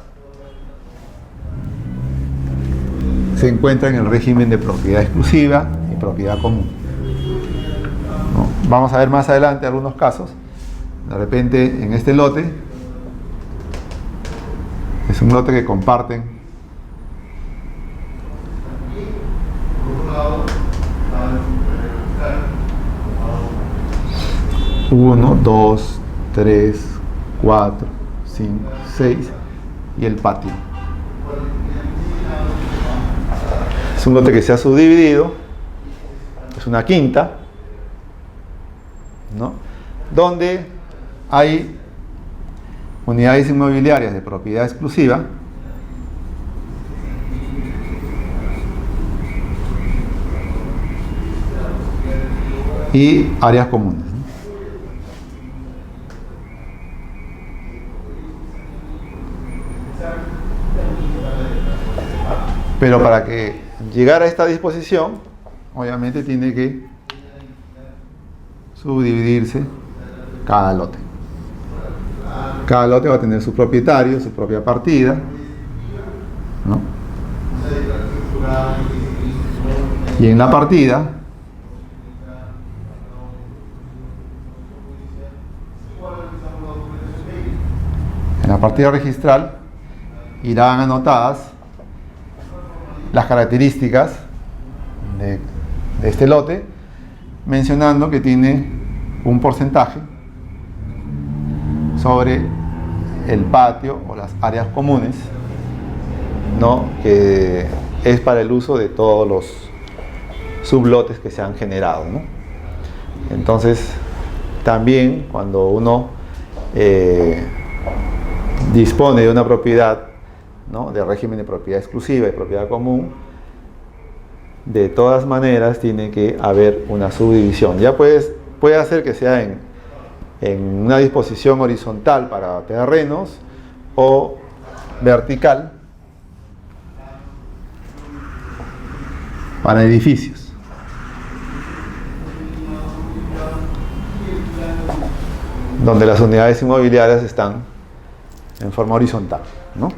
se encuentra en el régimen de propiedad exclusiva y propiedad común, ¿no? Vamos a ver más adelante algunos casos. De repente, en este lote, es un lote que comparten 1, 2, 3, 4, 5, 6 y el patio. Es un lote que se ha subdividido, es una quinta, ¿no? Donde hay unidades inmobiliarias de propiedad exclusiva y áreas comunes, ¿no? Pero para que llegar a esta disposición, obviamente tiene que subdividirse cada lote. Cada lote va a tener su propietario, su propia partida, ¿no? Y en la partida registral irán anotadas las características de este lote, mencionando que tiene un porcentaje sobre el patio o las áreas comunes, ¿no? Que es para el uso de todos los sublotes que se han generado, ¿no? Entonces, también cuando uno dispone de una propiedad, ¿no? De régimen de propiedad exclusiva y propiedad común, de todas maneras tiene que haber una subdivisión. Ya puede hacer que sea en una disposición horizontal para terrenos o vertical para edificios. Donde las unidades inmobiliarias están en forma horizontal, ¿no?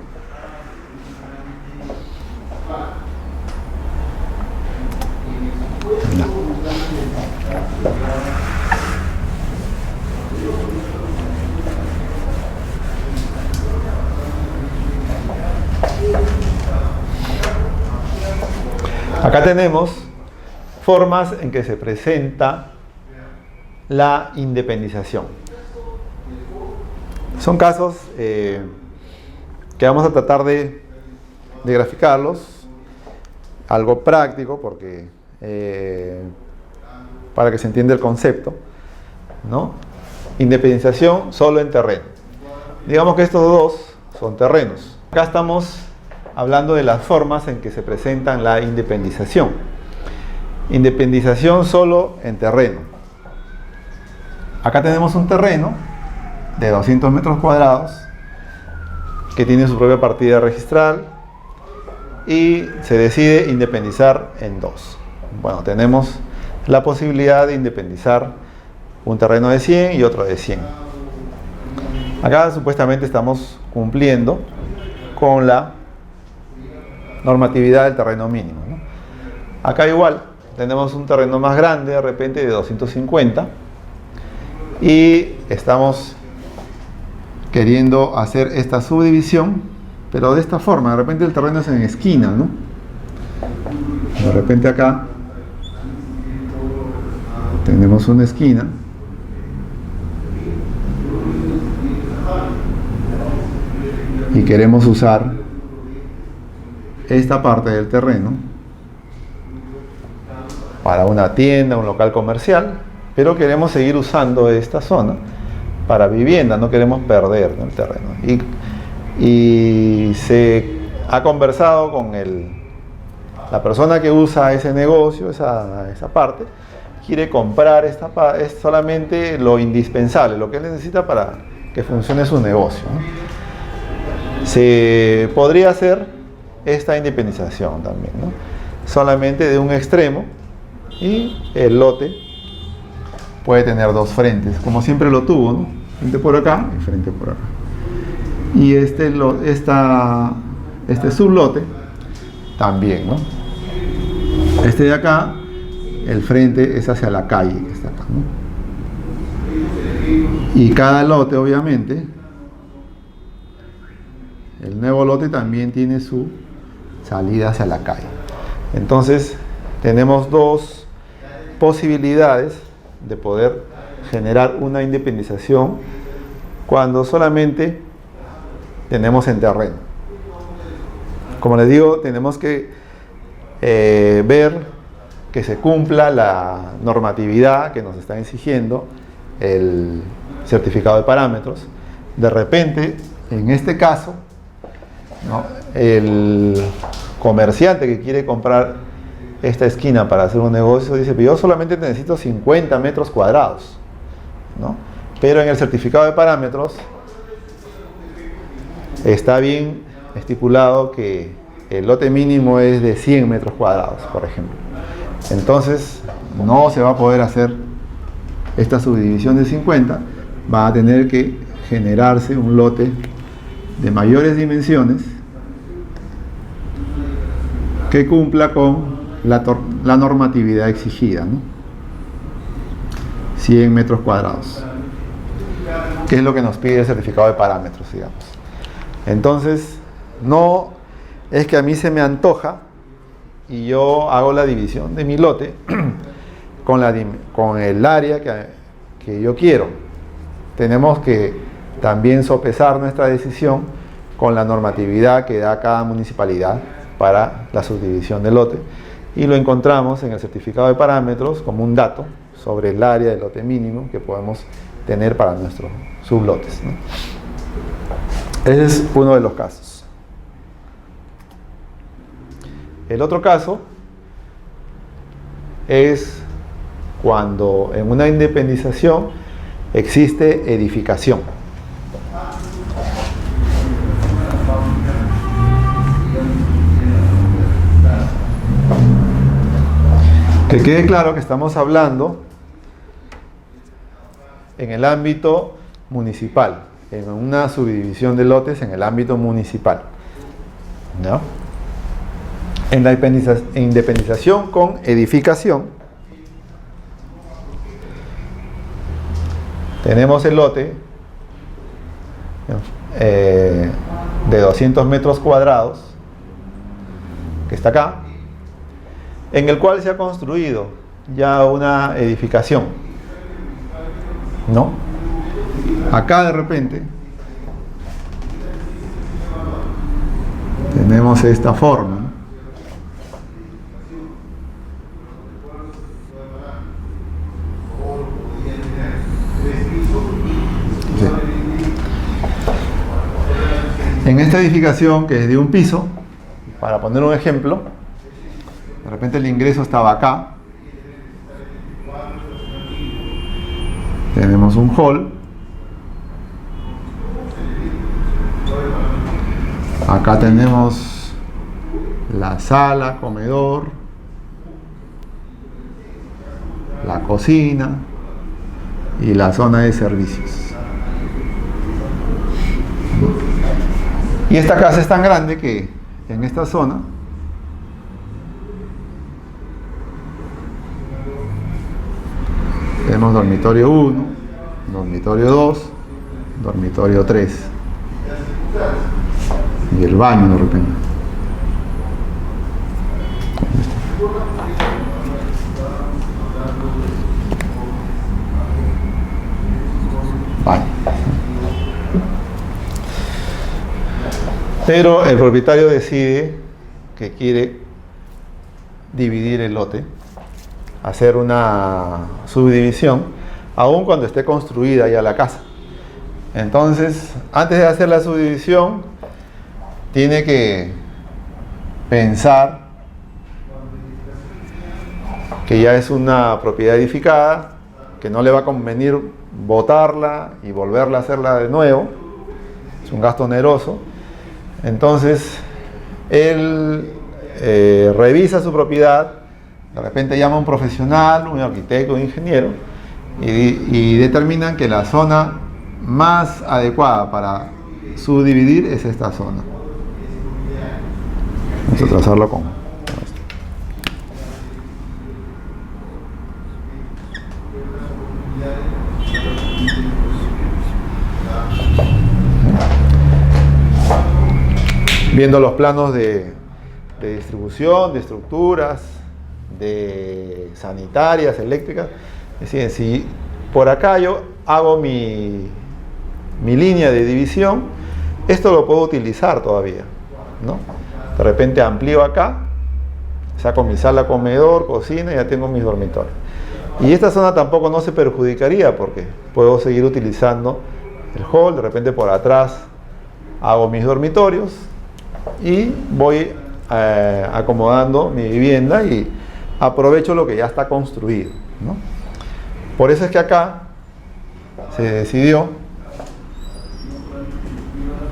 Acá tenemos formas en que se presenta la independización. Son casos que vamos a tratar de graficarlos, algo práctico, porque para que se entienda el concepto, ¿no? Independización solo en terreno. Digamos que estos dos son terrenos. Acá estamos hablando de las formas en que se presentan la independización. Independización solo en terreno. Acá tenemos un terreno de 200 metros cuadrados que tiene su propia partida registral y se decide independizar en dos. Bueno, tenemos la posibilidad de independizar un terreno de 100 y otro de 100. Acá supuestamente estamos cumpliendo con la normatividad del terreno mínimo, ¿no? Acá igual tenemos un terreno más grande, de repente de 250, y estamos queriendo hacer esta subdivisión, pero de esta forma. De repente el terreno es en esquina, ¿no? De repente acá tenemos una esquina y queremos usar esta parte del terreno para una tienda, un local comercial, pero queremos seguir usando esta zona para vivienda, no queremos perder el terreno. Y se ha conversado con la persona que usa ese negocio, esa parte, quiere comprar es solamente lo indispensable, lo que él necesita para que funcione su negocio, ¿no? Se podría hacer esta independización también, ¿no? Solamente de un extremo, y el lote puede tener dos frentes, como siempre lo tuvo, ¿no? Frente por acá y frente por acá. Y este sublote también, ¿no? Este de acá, el frente es hacia la calle que está acá, ¿no? Y cada lote, obviamente, el nuevo lote también tiene su salida hacia la calle. Entonces tenemos dos posibilidades de poder generar una independización cuando solamente tenemos en terreno. Como les digo, tenemos que ver que se cumpla la normatividad que nos está exigiendo el certificado de parámetros. De repente, en este caso, ¿no?, el comerciante que quiere comprar esta esquina para hacer un negocio dice: pero yo solamente necesito 50 metros cuadrados, ¿no? Pero en el certificado de parámetros está bien estipulado que el lote mínimo es de 100 metros cuadrados, por ejemplo. Entonces no se va a poder hacer esta subdivisión de 50, va a tener que generarse un lote de mayores dimensiones que cumpla con la normatividad exigida, ¿no? 100 metros cuadrados, que es lo que nos pide el certificado de parámetros, digamos. Entonces, no es que a mí se me antoja y yo hago la división de mi lote con el área que yo quiero. Tenemos que también sopesar nuestra decisión con la normatividad que da cada municipalidad para la subdivisión del lote, y lo encontramos en el certificado de parámetros como un dato sobre el área del lote mínimo que podemos tener para nuestros sublotes, ¿no? Ese es uno de los casos. El otro caso es cuando en una independización existe edificación. Que quede claro que estamos hablando en el ámbito municipal, en una subdivisión de lotes en el ámbito municipal, ¿no? En la independización con edificación, tenemos el lote de 200 metros cuadrados que está acá, en el cual se ha construido ya una edificación, ¿no? Acá de repente tenemos esta forma, ¿no? Sí. En esta edificación, que es de un piso, para poner un ejemplo, de repente el ingreso estaba acá, tenemos un hall, acá tenemos la sala, comedor, la cocina y la zona de servicios. Y esta casa es tan grande que en esta zona tenemos dormitorio 1, dormitorio 2, dormitorio 3 y el baño de repente. Baño. Pero el propietario decide que quiere dividir el lote, hacer una subdivisión, aun cuando esté construida ya la casa. Entonces, antes de hacer la subdivisión, tiene que pensar que ya es una propiedad edificada, que no le va a convenir botarla y volverla a hacerla de nuevo, es un gasto oneroso. Entonces, él revisa su propiedad, de repente llama a un profesional, un arquitecto, un ingeniero, y determinan que la zona más adecuada para subdividir es esta zona. Vamos a trazarlo con esto. Viendo los planos de distribución, de estructuras, de sanitarias, eléctricas, deciden, si por acá yo hago mi línea de división, esto lo puedo utilizar todavía, ¿no? De repente amplío acá, saco mi sala, comedor, cocina y ya tengo mis dormitorios. Y esta zona tampoco no se perjudicaría porque puedo seguir utilizando el hall, de repente por atrás hago mis dormitorios y voy acomodando mi vivienda y aprovecho lo que ya está construido, ¿no? Por eso es que acá se decidió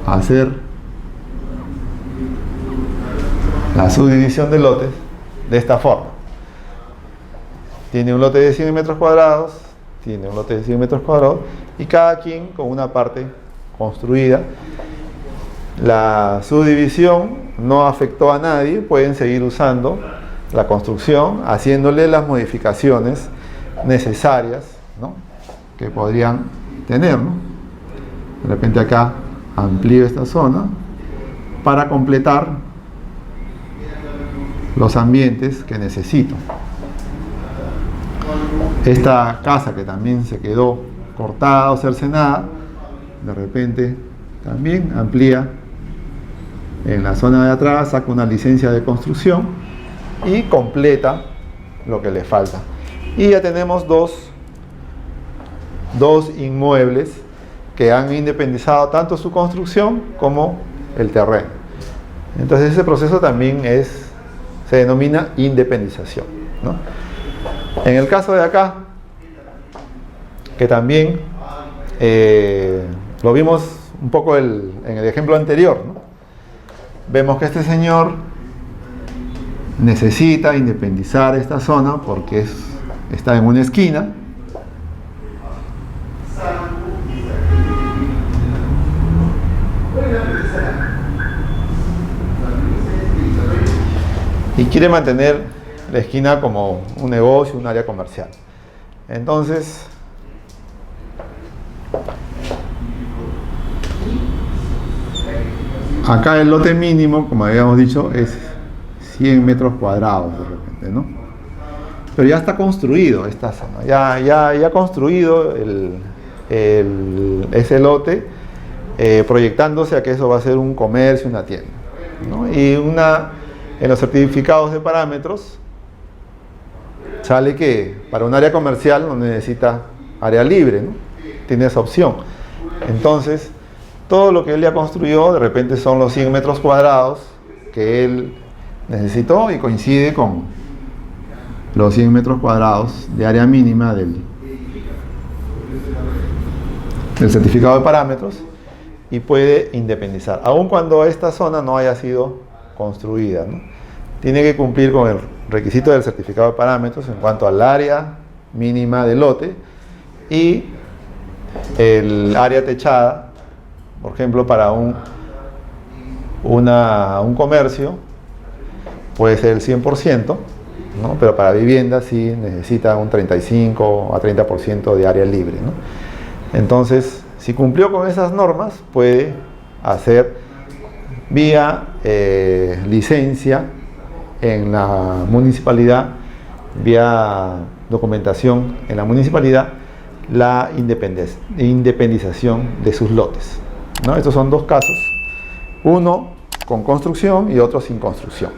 hacer la subdivisión de lotes de esta forma. Tiene un lote de 100 metros cuadrados, tiene un lote de 100 metros cuadrados y cada quien con una parte construida. La subdivisión no afectó a nadie, pueden seguir usando la construcción, haciéndole las modificaciones necesarias, ¿no?, que podrían tener, ¿no? De repente acá amplío esta zona para completar los ambientes que necesito. Esta casa que también se quedó cortada o cercenada, de repente también amplía en la zona de atrás, saca una licencia de construcción y completa lo que le falta. Y ya tenemos dos inmuebles que han independizado tanto su construcción como el terreno. Entonces ese proceso también se denomina independización, ¿no? En el caso de acá, que también lo vimos un poco en el ejemplo anterior, ¿no? Vemos que este señor necesita independizar esta zona porque está en una esquina. Y quiere mantener la esquina como un negocio, un área comercial. Entonces, acá el lote mínimo, como habíamos dicho, es 100 metros cuadrados de repente, ¿no? Pero ya está construido esta zona, ya construido ese lote, proyectándose a que eso va a ser un comercio, una tienda, ¿no? Y en los certificados de parámetros sale que para un área comercial no necesita área libre, ¿no? Tiene esa opción. Entonces, todo lo que él ya construyó de repente son los 100 metros cuadrados que él necesitó y coincide con los 100 metros cuadrados de área mínima del certificado de parámetros y puede independizar, aun cuando esta zona no haya sido construida, ¿no? tiene que cumplir con el requisito del certificado de parámetros en cuanto al área mínima del lote y el área techada, por ejemplo, para un comercio puede ser el 100%, ¿no? Pero para vivienda sí necesita un 35 a 30% de área libre, ¿no? Entonces, si cumplió con esas normas, puede hacer vía licencia en la municipalidad, vía documentación en la municipalidad, la independización de sus lotes, ¿no? Estos son dos casos, uno con construcción y otro sin construcción.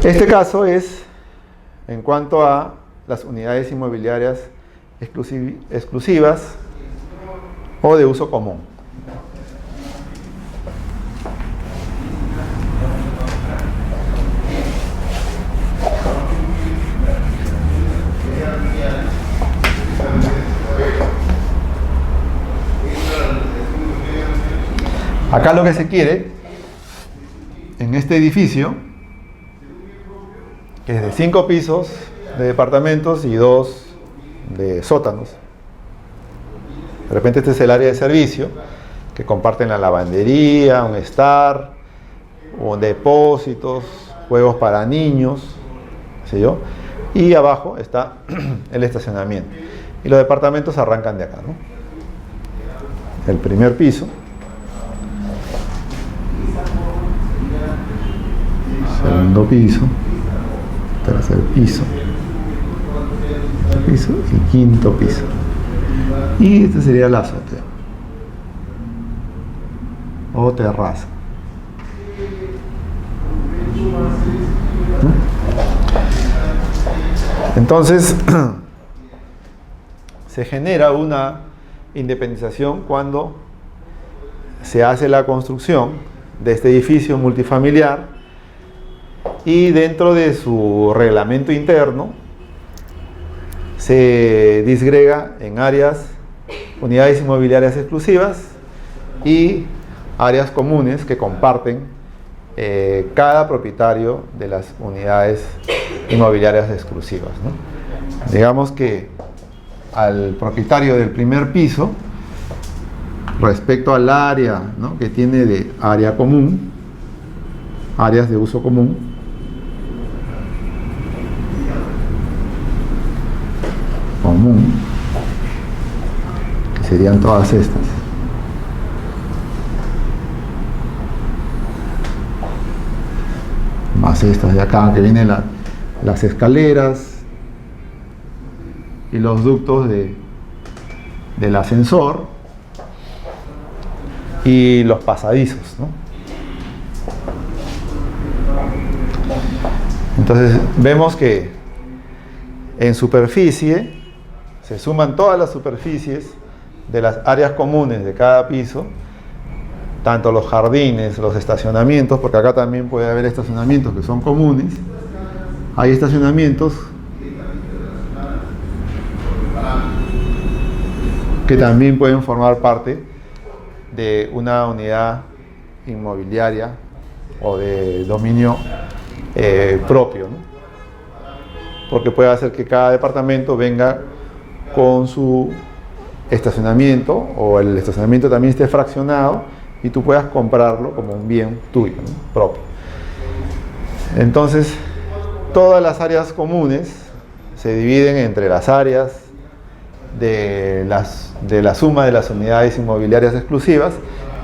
Este caso es en cuanto a las unidades inmobiliarias exclusivas o de uso común. Acá lo que se quiere en este edificio, que es de 5 pisos de departamentos y 2 de sótanos. De repente este es el área de servicio, que comparten la lavandería, un estar, o depósitos, juegos para niños, qué sé yo. Y abajo está el estacionamiento. Y los departamentos arrancan de acá, ¿no? El primer piso. Segundo piso. Tercer piso. Y quinto piso. Y este sería la azotea o terraza. Entonces se genera una independización cuando se hace la construcción de este edificio multifamiliar y dentro de su reglamento interno se disgrega en áreas, unidades inmobiliarias exclusivas y áreas comunes que comparten cada propietario de las unidades inmobiliarias exclusivas, ¿no? Digamos que al propietario del primer piso, respecto al área, ¿no?, que tiene de área común, áreas de uso común, que serían todas estas. Más estas de acá, que vienen las escaleras y los ductos del ascensor y los pasadizos, ¿no? Entonces vemos que en superficie se suman todas las superficies de las áreas comunes de cada piso, tanto los jardines, los estacionamientos, porque acá también puede haber estacionamientos que son comunes. Hay estacionamientos que también pueden formar parte de una unidad inmobiliaria o de dominio propio, ¿no? Porque puede hacer que cada departamento venga con su estacionamiento o el estacionamiento también esté fraccionado y tú puedas comprarlo como un bien tuyo, ¿no?, propio. Entonces, todas las áreas comunes se dividen entre las áreas de la suma de las unidades inmobiliarias exclusivas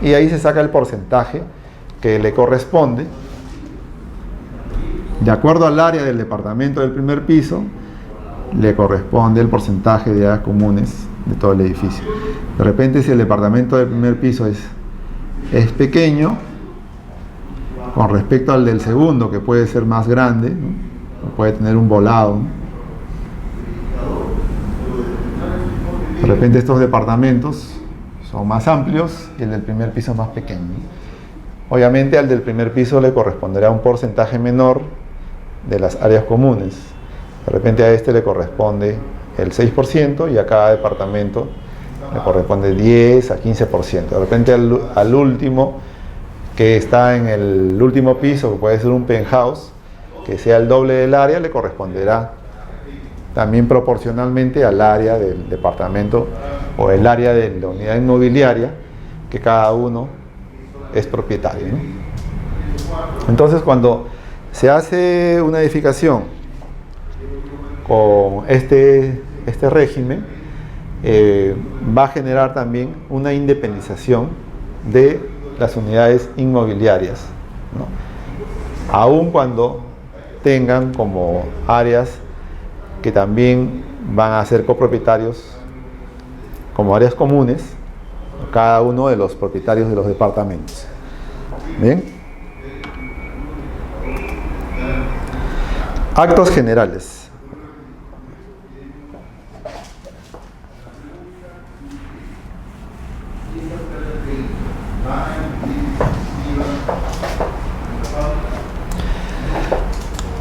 y ahí se saca el porcentaje que le corresponde de acuerdo al área del departamento del primer piso. Le corresponde el porcentaje de áreas comunes de todo el edificio. De repente, si el departamento del primer piso es pequeño con respecto al del segundo, que puede ser más grande, ¿no?, puede tener un volado, ¿no? De repente estos departamentos son más amplios y el del primer piso es más pequeño. Obviamente al del primer piso le corresponderá un porcentaje menor de las áreas comunes. De repente a este le corresponde el 6% y a cada departamento Le corresponde 10 a 15%. De repente al último, que está en el último piso, que puede ser un penthouse, que sea el doble del área, le corresponderá también proporcionalmente al área del departamento o el área de la unidad inmobiliaria, que cada uno es propietario, ¿no? Entonces, cuando se hace una edificación con este régimen, va a generar también una independización de las unidades inmobiliarias, ¿no? Aun cuando tengan como áreas que también van a ser copropietarios, como áreas comunes, cada uno de los propietarios de los departamentos. Bien. Actos generales.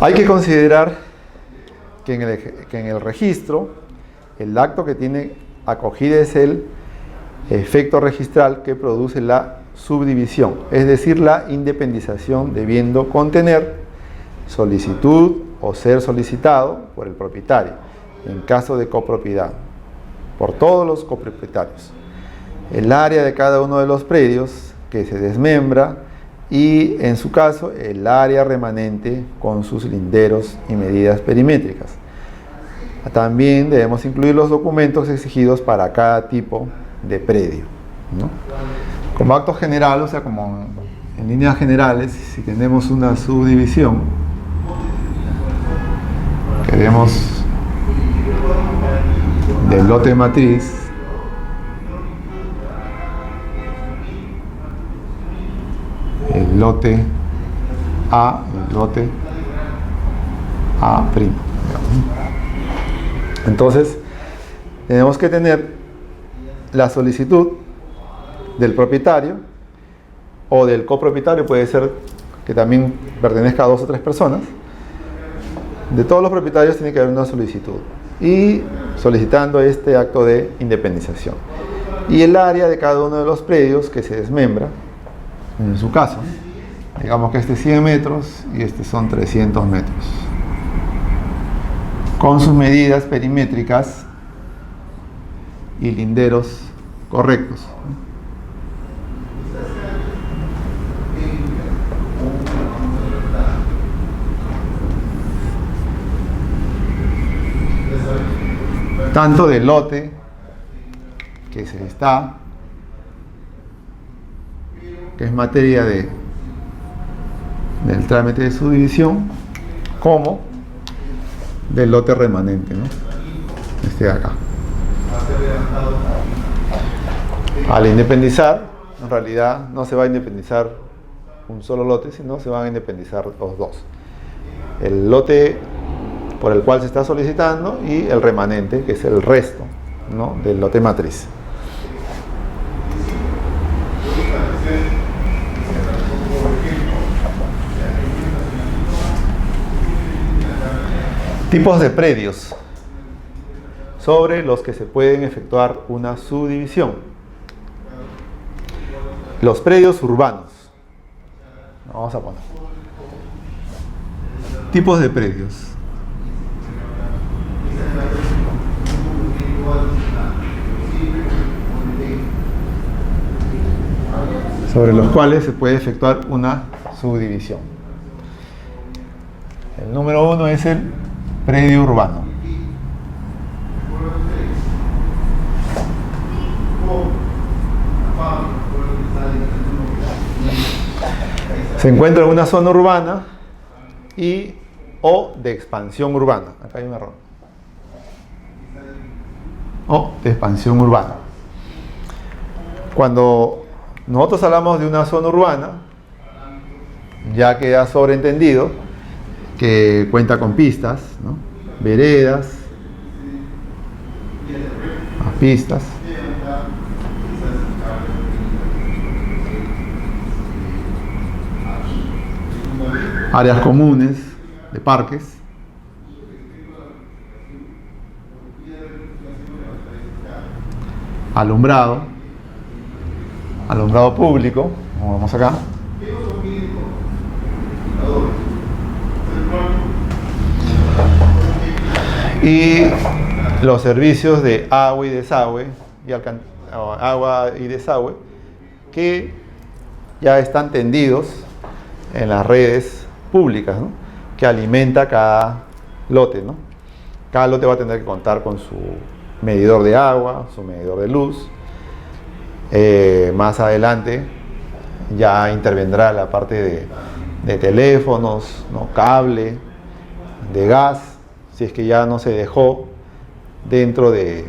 Hay que considerar que en el registro, el acto que tiene acogida es el efecto registral que produce la subdivisión, es decir, la independización, debiendo contener solicitud o ser solicitado por el propietario, en caso de copropiedad, por todos los copropietarios, el área de cada uno de los predios que se desmembra y, en su caso, el área remanente con sus linderos y medidas perimétricas. También debemos incluir los documentos exigidos para cada tipo de predio, ¿no? Como acto general, o sea, como en líneas generales, si tenemos una subdivisión, queremos del lote matriz, el lote A, el lote A'. Entonces, tenemos que tener la solicitud del propietario o del copropietario, puede ser que también pertenezca a 2 o 3 personas. De todos los propietarios tiene que haber una solicitud y solicitando este acto de independización. Y el área de cada uno de los predios que se desmembra, en su caso, digamos que este es 100 metros y este son 300 metros, con sus medidas perimétricas y linderos correctos. Tanto del lote que se está, que es materia del trámite de subdivisión, como del lote remanente, ¿no? Este de acá. Al independizar, en realidad no se va a independizar un solo lote, sino se van a independizar los dos. El lote por el cual se está solicitando y el remanente, que es el resto, ¿no?, del lote matriz. Tipos de predios sobre los que se pueden efectuar una subdivisión. Los predios urbanos. Vamos a poner. Tipos de predios. Sobre los cuales se puede efectuar una subdivisión. El número 1 es el predio urbano. Se encuentra en una zona urbana y o de expansión urbana. Acá hay un error. O de expansión urbana. Cuando nosotros hablamos de una zona urbana, ya queda sobreentendido que cuenta con pistas, ¿no?, veredas, pistas, áreas comunes de parques, alumbrado público, como vemos acá, y los servicios de agua y desagüe, que ya están tendidos en las redes públicas, ¿no?, que alimenta cada lote, ¿no? Cada lote va a tener que contar con su medidor de agua, su medidor de luz. Más adelante ya intervendrá la parte de teléfonos, ¿no?, cable, de gas, si es que ya no se dejó dentro del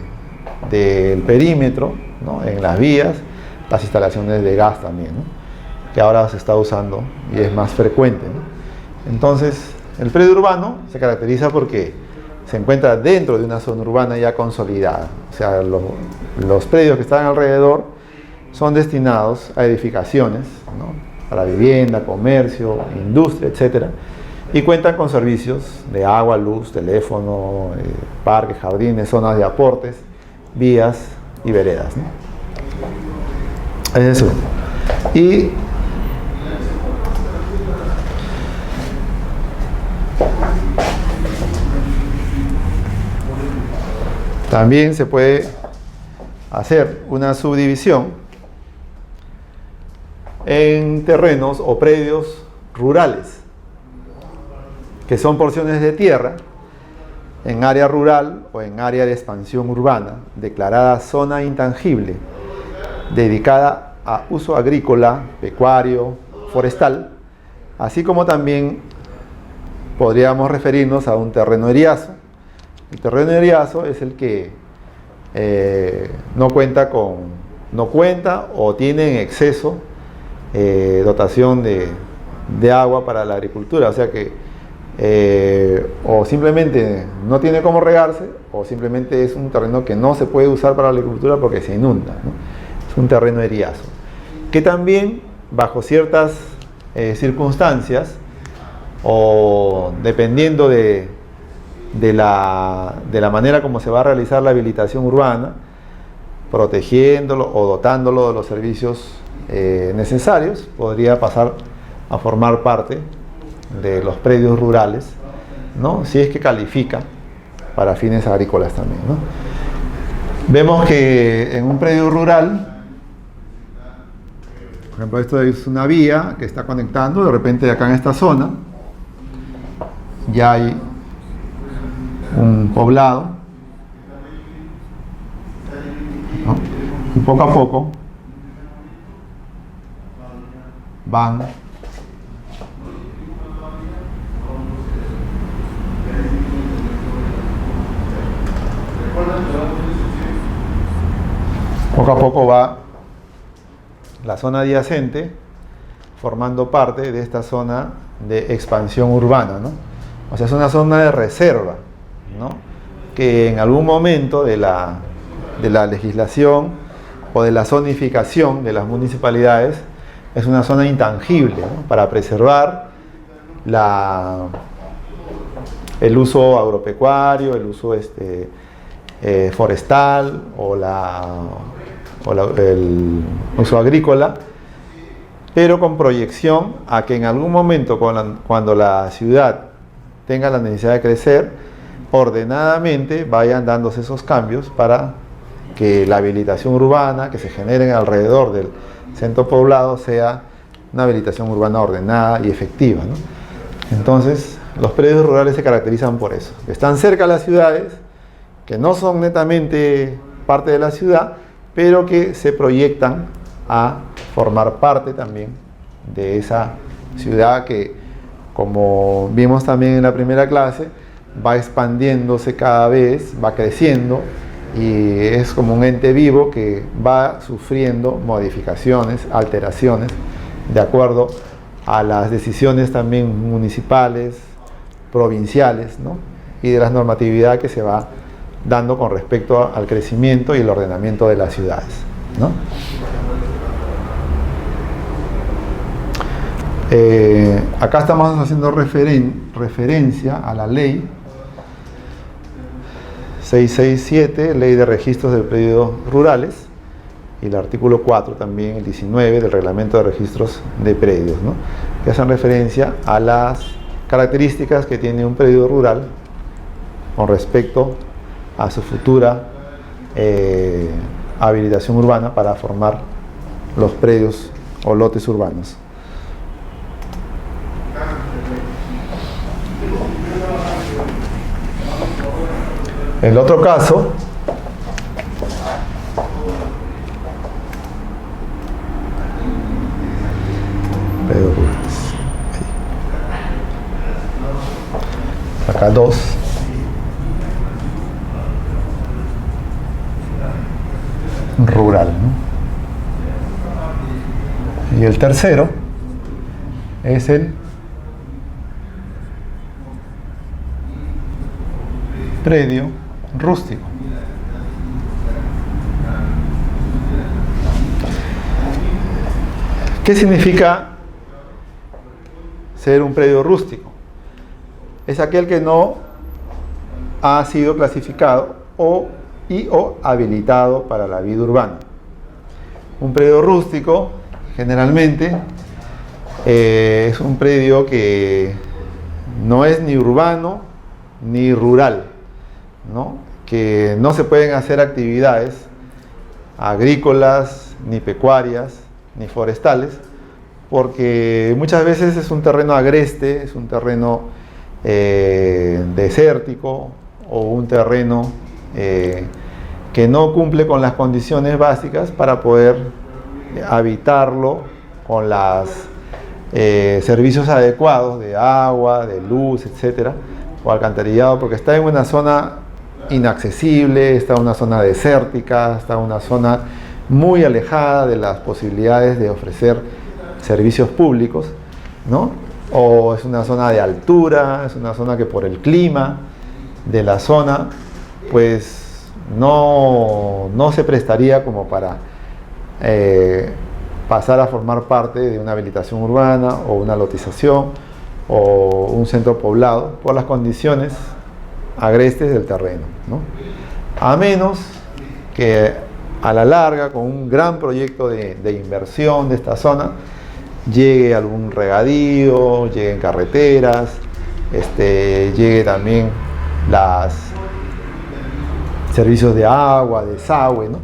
perímetro, ¿no?, en las vías, las instalaciones de gas también, ¿no?, que ahora se está usando y es más frecuente, ¿no? Entonces, el predio urbano se caracteriza porque se encuentra dentro de una zona urbana ya consolidada. O sea, los predios que están alrededor son destinados a edificaciones, ¿no?, para vivienda, comercio, industria, etc. Y cuentan con servicios de agua, luz, teléfono, parques, jardines, zonas de aportes, vías y veredas, ¿no? Es eso. Y también se puede hacer una subdivisión en terrenos o predios rurales, que son porciones de tierra en área rural o en área de expansión urbana, declarada zona intangible, dedicada a uso agrícola, pecuario, forestal, así como también podríamos referirnos a un terreno eriazo. El terreno eriazo es el que no cuenta o tiene en exceso dotación de agua para la agricultura, o sea que o simplemente no tiene cómo regarse, o simplemente es un terreno que no se puede usar para la agricultura porque se inunda, ¿no? Es un terreno eriazo, que también bajo ciertas circunstancias, o dependiendo de la manera como se va a realizar la habilitación urbana, protegiéndolo o dotándolo de los servicios necesarios, podría pasar a formar parte de los predios rurales, ¿no?, si es que califica para fines agrícolas también, ¿no? Vemos que en un predio rural, por ejemplo, esto es una vía que está conectando, de repente acá en esta zona ya hay un poblado, ¿no?, y poco a poco van va la zona adyacente formando parte de esta zona de expansión urbana, ¿no? O sea, es una zona de reserva, ¿no?, que en algún momento de la legislación o de la zonificación de las municipalidades es una zona intangible, ¿no?, para preservar el uso agropecuario, el uso forestal o el uso agrícola, pero con proyección a que en algún momento, cuando la ciudad tenga la necesidad de crecer, ordenadamente vayan dándose esos cambios para que la habilitación urbana que se genere alrededor del centro poblado sea una habilitación urbana ordenada y efectiva, ¿no? Entonces, los predios rurales se caracterizan por eso, que están cerca de las ciudades, que no son netamente parte de la ciudad, pero que se proyectan a formar parte también de esa ciudad que, como vimos también en la primera clase, va expandiéndose cada vez, va creciendo y es como un ente vivo que va sufriendo modificaciones, alteraciones, de acuerdo a las decisiones también municipales, provinciales, ¿no?, y de la normatividad que se va dando con respecto al crecimiento y el ordenamiento de las ciudades, ¿no? Acá estamos haciendo referencia a la ley 667, Ley de Registros de Predios Rurales, y el artículo 4 también, el 19 del Reglamento de Registros de Predios, ¿no? Que hacen referencia a las características que tiene un predio rural con respecto a su futura habilitación urbana para formar los predios o lotes urbanos. El otro caso acá 2 rural, ¿no? Y el tercero es el predio rústico. ¿Qué significa ser un predio rústico? Es aquel que no ha sido clasificado o habilitado para la vida urbana. Un predio rústico generalmente es un predio que no es ni urbano ni rural, ¿no? Que no se pueden hacer actividades agrícolas, ni pecuarias, ni forestales, porque muchas veces es un terreno agreste, es un terreno desértico o un terreno que no cumple con las condiciones básicas para poder habitarlo con los servicios adecuados de agua, de luz, etcétera, o alcantarillado, porque está en una zona inaccesible, está en una zona desértica, está en una zona muy alejada de las posibilidades de ofrecer servicios públicos, ¿no? O es una zona de altura, es una zona que por el clima de la zona, pues no se prestaría como para pasar a formar parte de una habilitación urbana o una lotización o un centro poblado por las condiciones agrestes del terreno, ¿no? A menos que a la larga, con un gran proyecto de inversión de esta zona, llegue algún regadío, lleguen carreteras, llegue también los servicios de agua, desagüe, ¿no?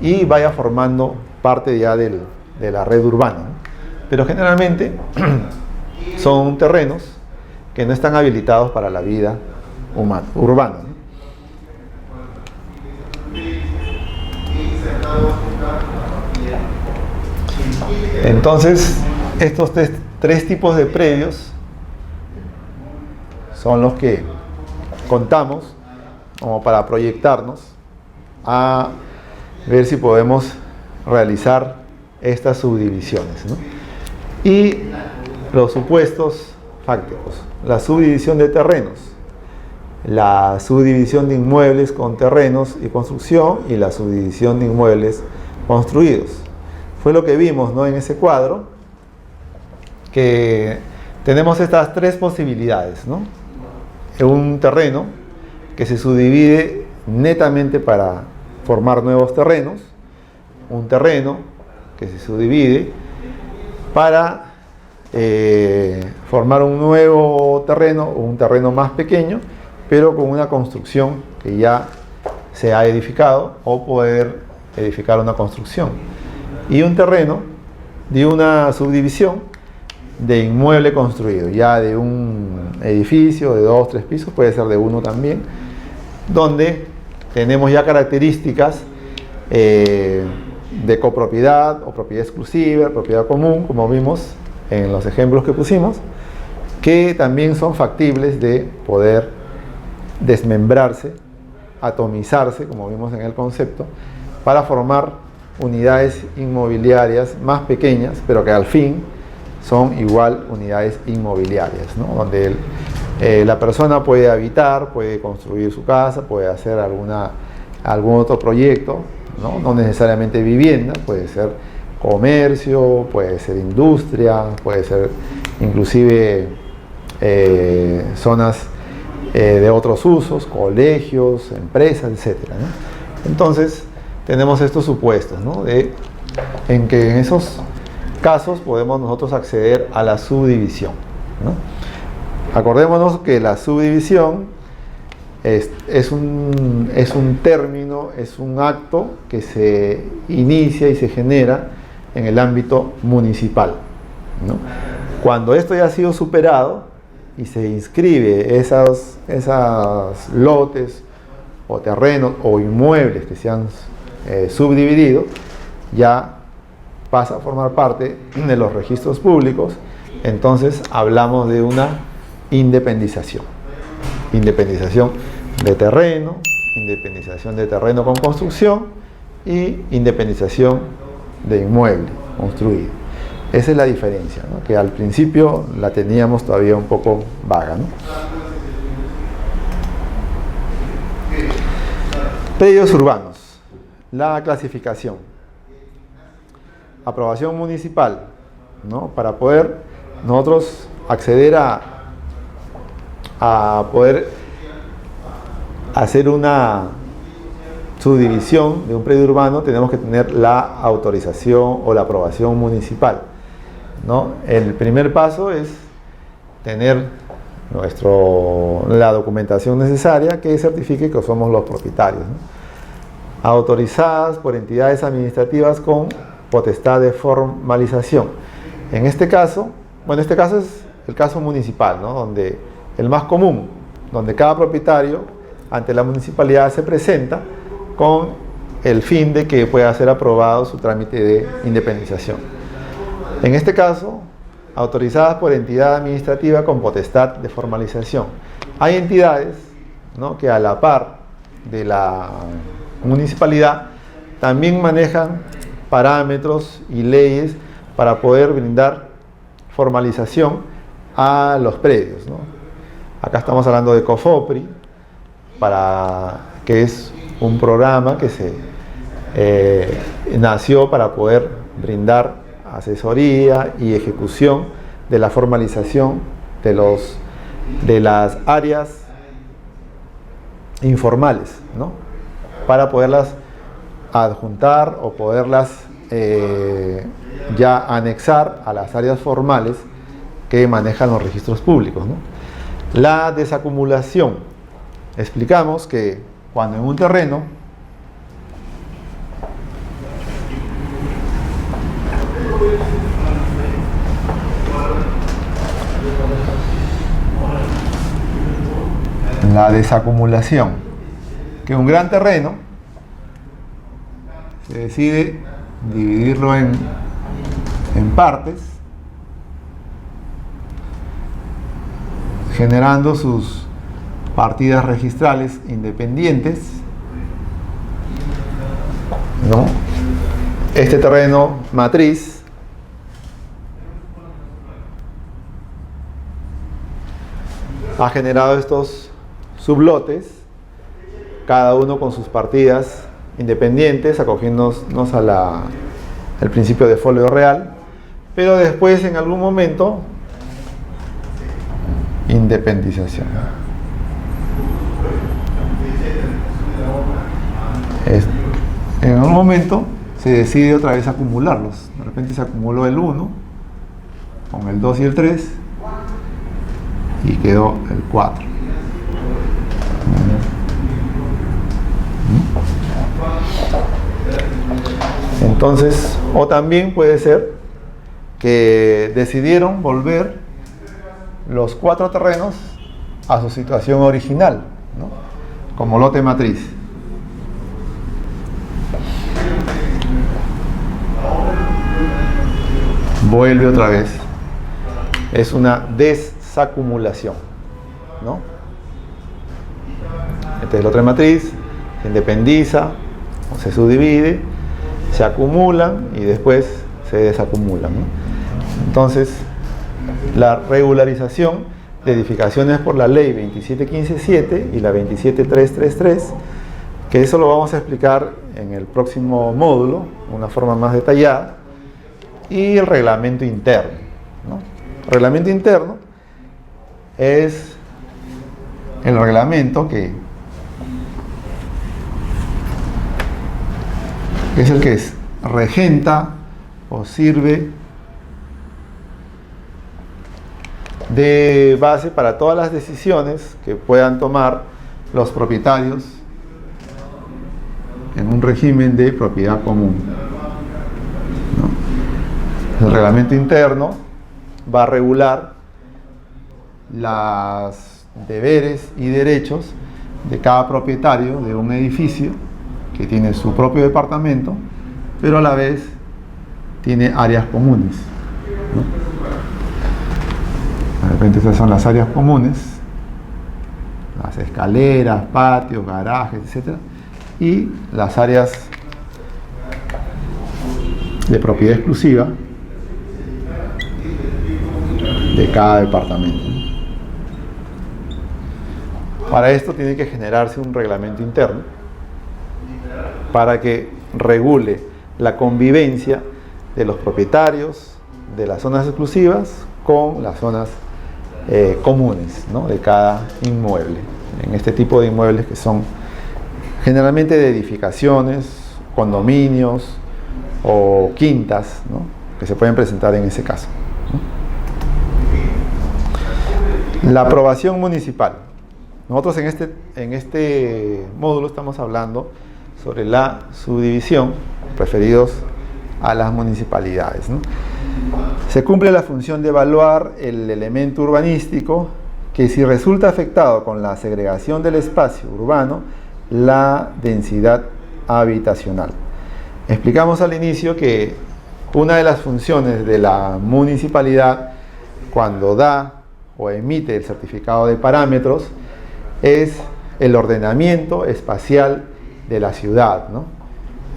Y vaya formando parte ya de la red urbana, ¿no? Pero generalmente son terrenos que no están habilitados para la vida urbana, ¿no? Entonces, estos tres tipos de predios son los que contamos como para proyectarnos a ver si podemos realizar estas subdivisiones, ¿no? Y los supuestos fácticos: la subdivisión de terrenos, la subdivisión de inmuebles con terrenos y construcción, y la subdivisión de inmuebles construidos. Fue lo que vimos, ¿no?, en ese cuadro, que tenemos estas tres posibilidades, ¿no? Un terreno que se subdivide netamente para formar nuevos terrenos, un terreno que se subdivide para formar un nuevo terreno o un terreno más pequeño, pero con una construcción que ya se ha edificado, o poder edificar una construcción. Y un terreno de una subdivisión de inmueble construido, ya de un edificio de 2 o 3 pisos, puede ser de 1 también, donde tenemos ya características de copropiedad o propiedad exclusiva, propiedad común, como vimos en los ejemplos que pusimos, que también son factibles de poder desmembrarse, atomizarse, como vimos en el concepto, para formar unidades inmobiliarias más pequeñas, pero que al fin son igual unidades inmobiliarias, ¿no? Donde la persona puede habitar, puede construir su casa, puede hacer algún otro proyecto, ¿no? No necesariamente vivienda, puede ser comercio, puede ser industria, puede ser inclusive zonas de otros usos, colegios, empresas, etc., ¿no? Entonces, tenemos estos supuestos, ¿no? En que en esos casos podemos nosotros acceder a la subdivisión, ¿no? Acordémonos que la subdivisión es un término, es un acto que se inicia y se genera en el ámbito municipal, ¿no? Cuando esto ya ha sido superado y se inscribe esas lotes o terrenos o inmuebles que se han subdividido, ya pasa a formar parte de los registros públicos. Entonces hablamos de una independización de terreno con construcción y independización de inmueble construido. Esa es la diferencia, ¿no? Que al principio la teníamos todavía un poco vaga, ¿no? Predios urbanos, la clasificación, aprobación municipal, ¿no? Para poder nosotros acceder a poder hacer una subdivisión de un predio urbano, tenemos que tener la autorización o la aprobación municipal, ¿no? El primer paso es tener la documentación necesaria que certifique que somos los propietarios, ¿no? Autorizadas por entidades administrativas con potestad de formalización. En este caso, bueno, este caso es el caso municipal, ¿no? Donde el más común, donde cada propietario ante la municipalidad se presenta con el fin de que pueda ser aprobado su trámite de independización. En este caso, autorizadas por entidad administrativa con potestad de formalización. Hay entidades, ¿no?, que a la par de la municipalidad también manejan parámetros y leyes para poder brindar formalización a los predios, ¿no? Acá estamos hablando de COFOPRI, que es un programa que nació para poder brindar asesoría y ejecución de la formalización de las áreas informales, ¿no? Para poderlas adjuntar o poderlas ya anexar a las áreas formales que manejan los registros públicos, ¿no? La desacumulación. Explicamos que cuando en un terreno la desacumulación, que un gran terreno se decide dividirlo en partes, generando sus partidas registrales independientes, ¿no? Este terreno matriz ha generado estos sublotes, cada uno con sus partidas independientes, acogiéndonos al principio de folio real, pero después en algún momento independización. En algún momento se decide otra vez acumularlos. De repente se acumuló el 1 con el 2 y el 3 y quedó el 4. Entonces, o también puede ser que decidieron volver los 4 terrenos a su situación original, ¿no?, como lote matriz. Vuelve otra vez. Es una desacumulación, ¿no? Este es el lote matriz, se independiza o se subdivide, se acumulan y después se desacumulan, ¿no? Entonces, la regularización de edificaciones por la ley 27.15.7 y la 27.333, que eso lo vamos a explicar en el próximo módulo, de una forma más detallada, y el reglamento interno, ¿no? El reglamento interno es el reglamento que es el que regenta o sirve de base para todas las decisiones que puedan tomar los propietarios en un régimen de propiedad común, ¿no? El reglamento interno va a regular los deberes y derechos de cada propietario de un edificio que tiene su propio departamento, pero a la vez tiene áreas comunes, ¿no? De repente esas son las áreas comunes, las escaleras, patios, garajes, etc. Y las áreas de propiedad exclusiva de cada departamento. Para esto tiene que generarse un reglamento interno para que regule la convivencia de los propietarios de las zonas exclusivas con las zonas comunes, ¿no?, de cada inmueble. En este tipo de inmuebles que son generalmente de edificaciones, condominios o quintas, ¿no?, que se pueden presentar en ese caso, ¿no? La aprobación municipal. Nosotros en este módulo estamos hablando sobre la subdivisión, referidos a las municipalidades, ¿no? Se cumple la función de evaluar el elemento urbanístico que, si resulta afectado con la segregación del espacio urbano, la densidad habitacional. Explicamos al inicio que una de las funciones de la municipalidad cuando da o emite el certificado de parámetros es el ordenamiento espacial de la ciudad, ¿no?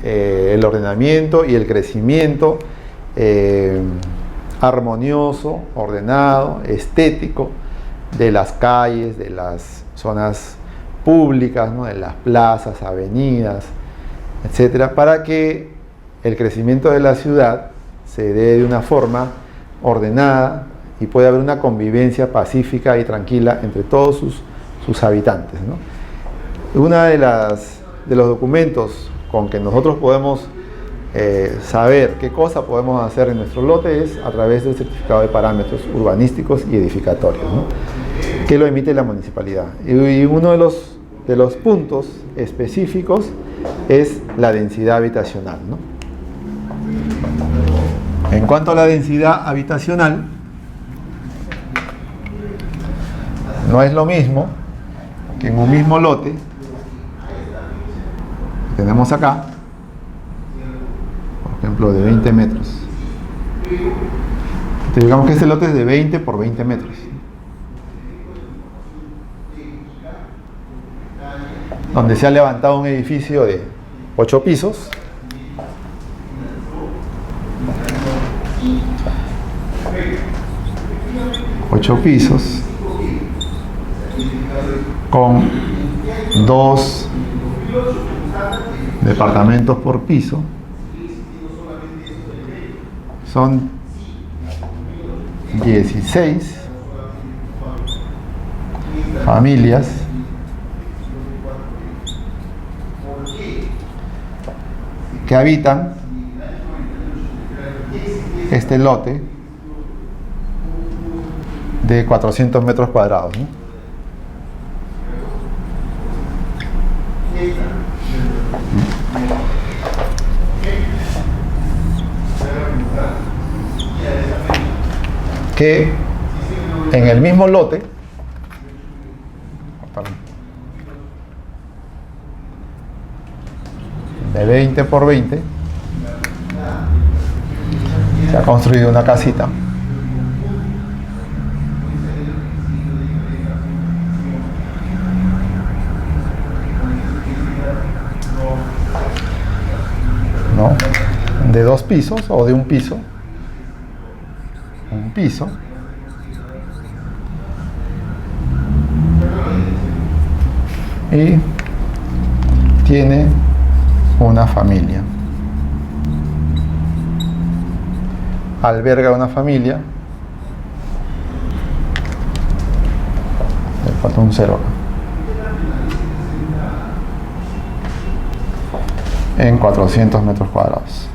El ordenamiento y el crecimiento armonioso, ordenado, estético de las calles, de las zonas públicas, ¿no?, de las plazas, avenidas, etcétera, para que el crecimiento de la ciudad se dé de una forma ordenada y pueda haber una convivencia pacífica y tranquila entre todos sus habitantes, ¿no? Uno de los documentos con que nosotros podemos saber qué cosa podemos hacer en nuestro lote es a través del certificado de parámetros urbanísticos y edificatorios, ¿no?, que lo emite la municipalidad. Y uno de los puntos específicos es la densidad habitacional, ¿no? En cuanto a la densidad habitacional, no es lo mismo que en un mismo lote tenemos acá, por ejemplo, de 20 metros. Entonces, digamos que este lote es de 20 por 20 metros. Donde se ha levantado un edificio de 8 pisos. Con 2 departamentos por piso. Son 16 familias que habitan este lote de 400 metros cuadrados, ¿no? Que en el mismo lote de 20 por 20 se ha construido una casita de 2 pisos o de un piso, y tiene una familia, alberga una familia, le falta un 0 acá. en 400 metros cuadrados.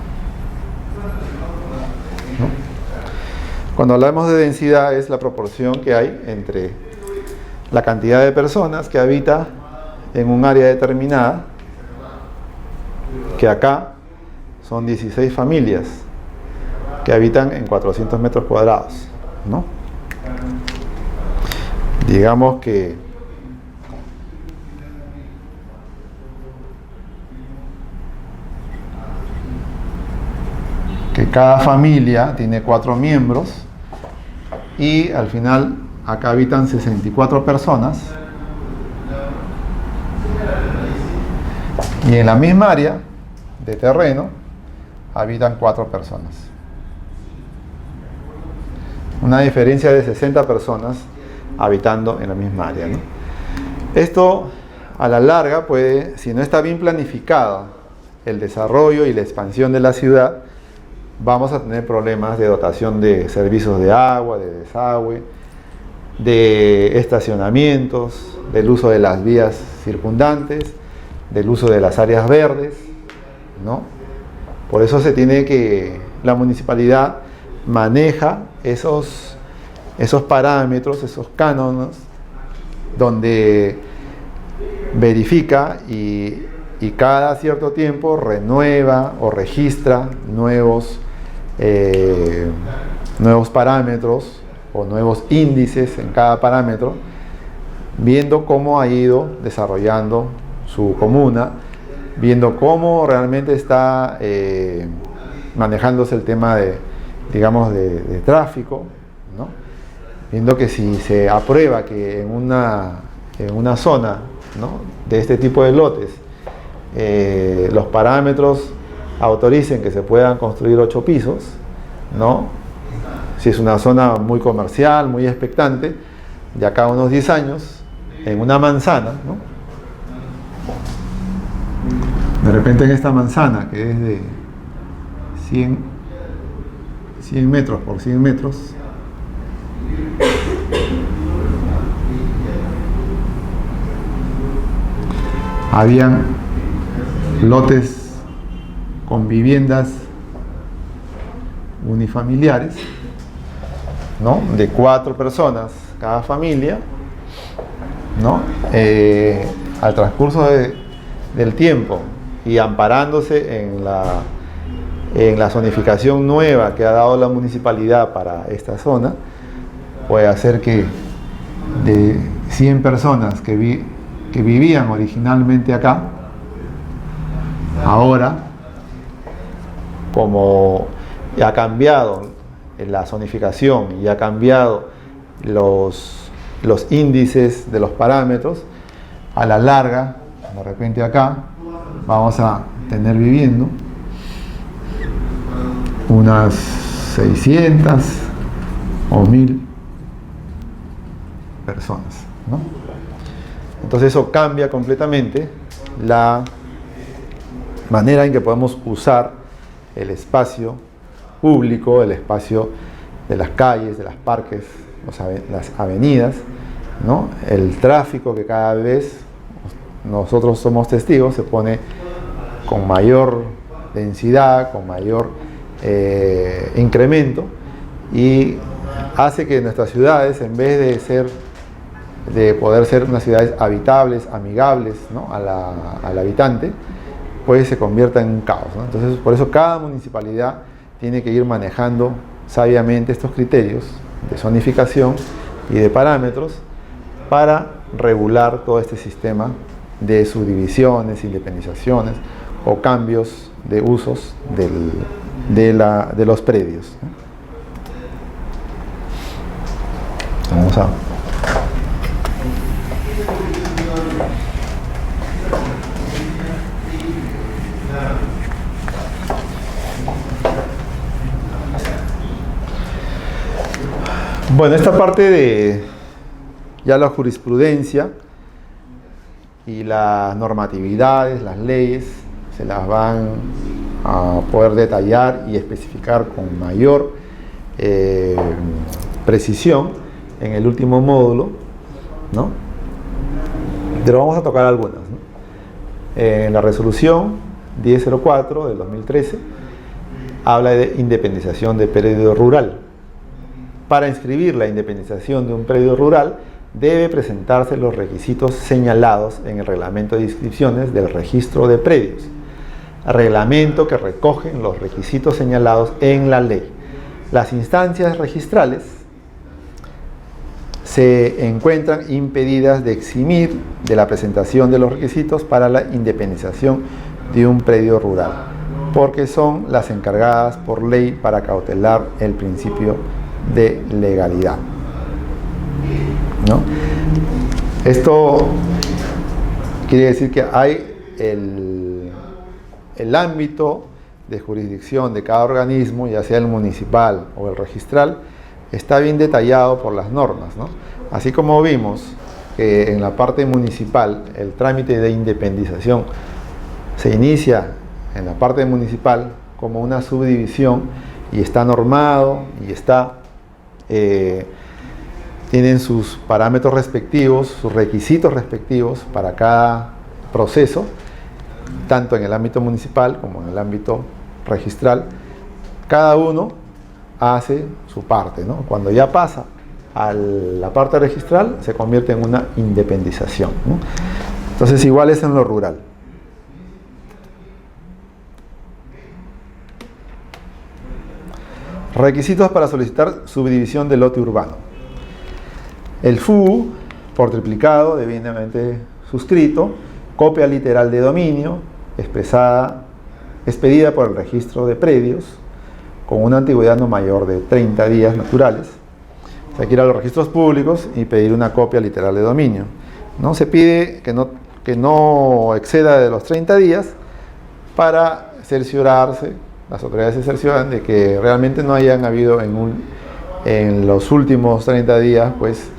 ¿No? Cuando hablamos de densidad es la proporción que hay entre la cantidad de personas que habita en un área determinada, que acá son 16 familias que habitan en 400 metros cuadrados, ¿no? Digamos que cada familia tiene 4 miembros y al final acá habitan 64 personas y en la misma área de terreno habitan 4 personas. Una diferencia de 60 personas habitando en la misma área, ¿no? Esto a la larga puede, si no está bien planificada el desarrollo y la expansión de la ciudad, vamos a tener problemas de dotación de servicios de agua, de desagüe, de estacionamientos, del uso de las vías circundantes, del uso de las áreas verdes, ¿no? Por eso la municipalidad maneja esos parámetros, esos cánones, donde verifica y cada cierto tiempo renueva o registra nuevos parámetros o nuevos índices en cada parámetro, viendo cómo ha ido desarrollando su comuna, viendo cómo realmente está manejándose el tema de tráfico, ¿no? Viendo que si se aprueba que en una zona, ¿no?, de este tipo de lotes los parámetros autoricen que se puedan construir 8 pisos, ¿no? Si es una zona muy comercial, muy expectante, de acá a unos 10 años, en una manzana, ¿no?, de repente en esta manzana, que es de 100 metros por 100 metros, habían lotes con viviendas unifamiliares, ¿no?, de 4 personas cada familia, ¿no? Al transcurso del tiempo y amparándose en la zonificación nueva que ha dado la municipalidad para esta zona, puede hacer que de 100 personas que vivían originalmente acá, ahora, como ha cambiado la zonificación y ha cambiado los índices de los parámetros, a la larga, de repente acá, vamos a tener viviendo unas 600 o 1000 personas, ¿no? Entonces eso cambia completamente la manera en que podemos usar el espacio público, el espacio de las calles, de los parques, las avenidas, ¿no? El tráfico que cada vez, nosotros somos testigos, se pone con mayor densidad, con mayor incremento, y hace que nuestras ciudades, en vez de poder ser unas ciudades habitables, amigables, ¿no?, al habitante, pues se convierta en un caos, ¿no? Entonces, por eso cada municipalidad tiene que ir manejando sabiamente estos criterios de zonificación y de parámetros para regular todo este sistema de subdivisiones, independizaciones o cambios de usos de los predios, ¿no? Vamos a... Bueno, esta parte de ya la jurisprudencia y las normatividades, las leyes, se las van a poder detallar y especificar con mayor precisión en el último módulo, ¿no? Pero vamos a tocar algunas, ¿no? En la resolución 1004 del 2013 habla de independización de predio rural. Para inscribir la independización de un predio rural debe presentarse los requisitos señalados en el reglamento de inscripciones del registro de predios, reglamento que recoge los requisitos señalados en la ley. Las instancias registrales se encuentran impedidas de eximir de la presentación de los requisitos para la independización de un predio rural, porque son las encargadas por ley para cautelar el principio de legalidad, ¿no? Esto quiere decir que hay el ámbito de jurisdicción de cada organismo, ya sea el municipal o el registral, está bien detallado por las normas, ¿no? Así como vimos que en la parte municipal el trámite de independización se inicia en la parte municipal como una subdivisión y está normado y está tienen sus parámetros respectivos, sus requisitos respectivos para cada proceso, tanto en el ámbito municipal como en el ámbito registral. Cada uno hace su parte, ¿no? Cuando ya pasa a la parte registral se convierte en una independización, ¿no? Entonces igual es en lo rural. Requisitos para solicitar subdivisión de lote urbano. El FU por triplicado debidamente suscrito, copia literal de dominio expedida por el registro de predios con una antigüedad no mayor de 30 días naturales. Hay que ir a los registros públicos y pedir una copia literal de dominio. No se pide que no exceda de los 30 días para cerciorarse, las autoridades se cercioran de que realmente no hayan habido en los últimos 30 días pues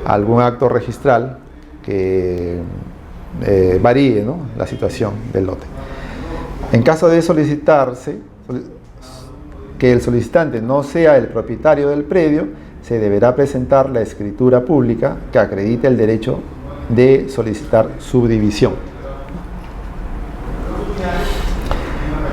algún acto registral que varíe, ¿no?, la situación del lote. En caso de solicitarse que el solicitante no sea el propietario del predio, se deberá presentar la escritura pública que acredite el derecho de solicitar subdivisión.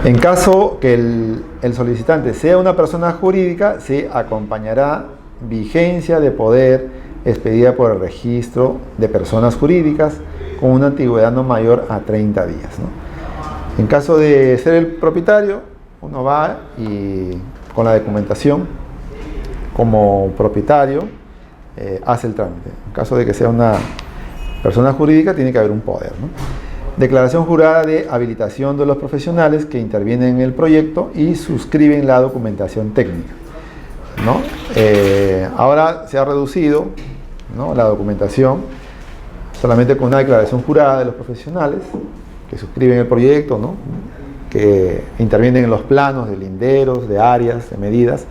En caso que el solicitante sea una persona jurídica, se acompañará vigencia de poder expedida por el registro de personas jurídicas con una antigüedad no mayor a 30 días, ¿no? En caso de ser el propietario, uno va y con la documentación como propietario hace el trámite. En caso de que sea una persona jurídica, tiene que haber un poder, ¿no? Declaración jurada de habilitación de los profesionales que intervienen en el proyecto y suscriben la documentación técnica, ¿no? Ahora se ha reducido, ¿no?, la documentación solamente con una declaración jurada de los profesionales que suscriben el proyecto, ¿no?, que intervienen en los planos de linderos, de áreas, de medidas,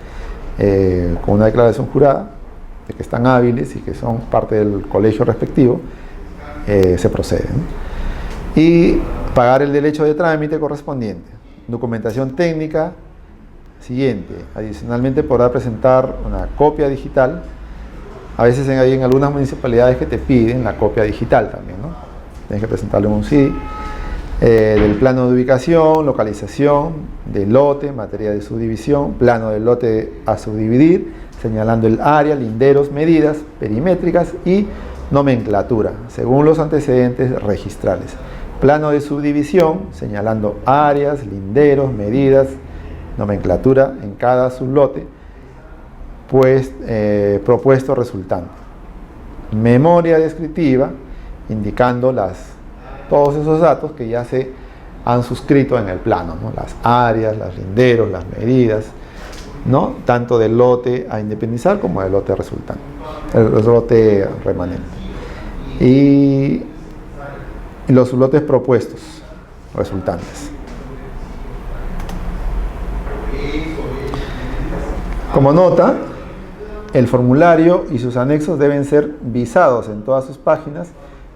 con una declaración jurada de que están hábiles y que son parte del colegio respectivo, se procede, ¿no? Y pagar el derecho de trámite correspondiente. Documentación técnica siguiente. Adicionalmente podrá presentar una copia digital. A veces hay en algunas municipalidades que te piden la copia digital también, ¿no? Tienes que presentarle un CD del plano de ubicación, localización del lote, materia de subdivisión, plano del lote a subdividir, señalando el área, linderos, medidas perimétricas y nomenclatura, según los antecedentes registrales. Plano de subdivisión, señalando áreas, linderos, medidas, nomenclatura en cada sublote, pues propuesto resultante. Memoria descriptiva, indicando todos esos datos que ya se han suscrito en el plano, ¿no? Las áreas, los linderos, las medidas, ¿no?, tanto del lote a independizar como del lote resultante, el lote remanente. Y los sublotes propuestos resultantes. Como nota, el formulario y sus anexos deben ser visados en todas sus páginas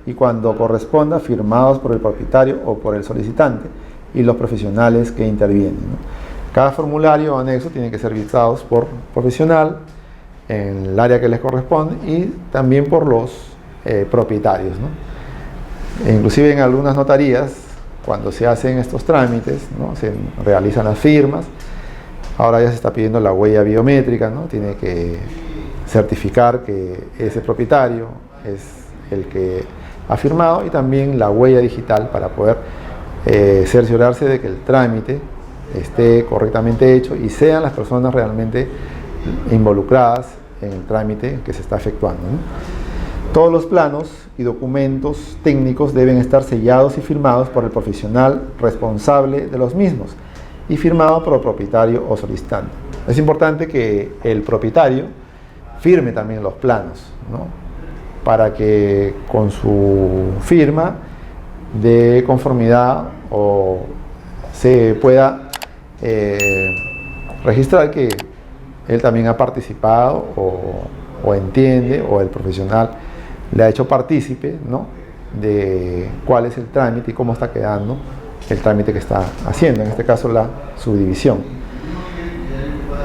y cuando corresponda firmados por el propietario o por el solicitante y los profesionales que intervienen, ¿no? Cada formulario o anexo tiene que ser visados por profesional en el área que les corresponde y también por los propietarios, ¿no? E inclusive en algunas notarías, cuando se hacen estos trámites, ¿no? Se realizan las firmas. Ahora ya se está pidiendo la huella biométrica, ¿no? Tiene que certificar que ese propietario es el que ha firmado, y también la huella digital para poder cerciorarse de que el trámite esté correctamente hecho y sean las personas realmente involucradas en el trámite que se está efectuando, ¿no? Todos los planos y documentos técnicos deben estar sellados y firmados por el profesional responsable de los mismos y firmado por el propietario o solicitante. Es importante que el propietario firme también los planos, ¿no? Para que con su firma de conformidad o se pueda registrar que él también ha participado o entiende, o el profesional le ha hecho partícipe, ¿no? De cuál es el trámite y cómo está quedando el trámite que está haciendo, en este caso la subdivisión.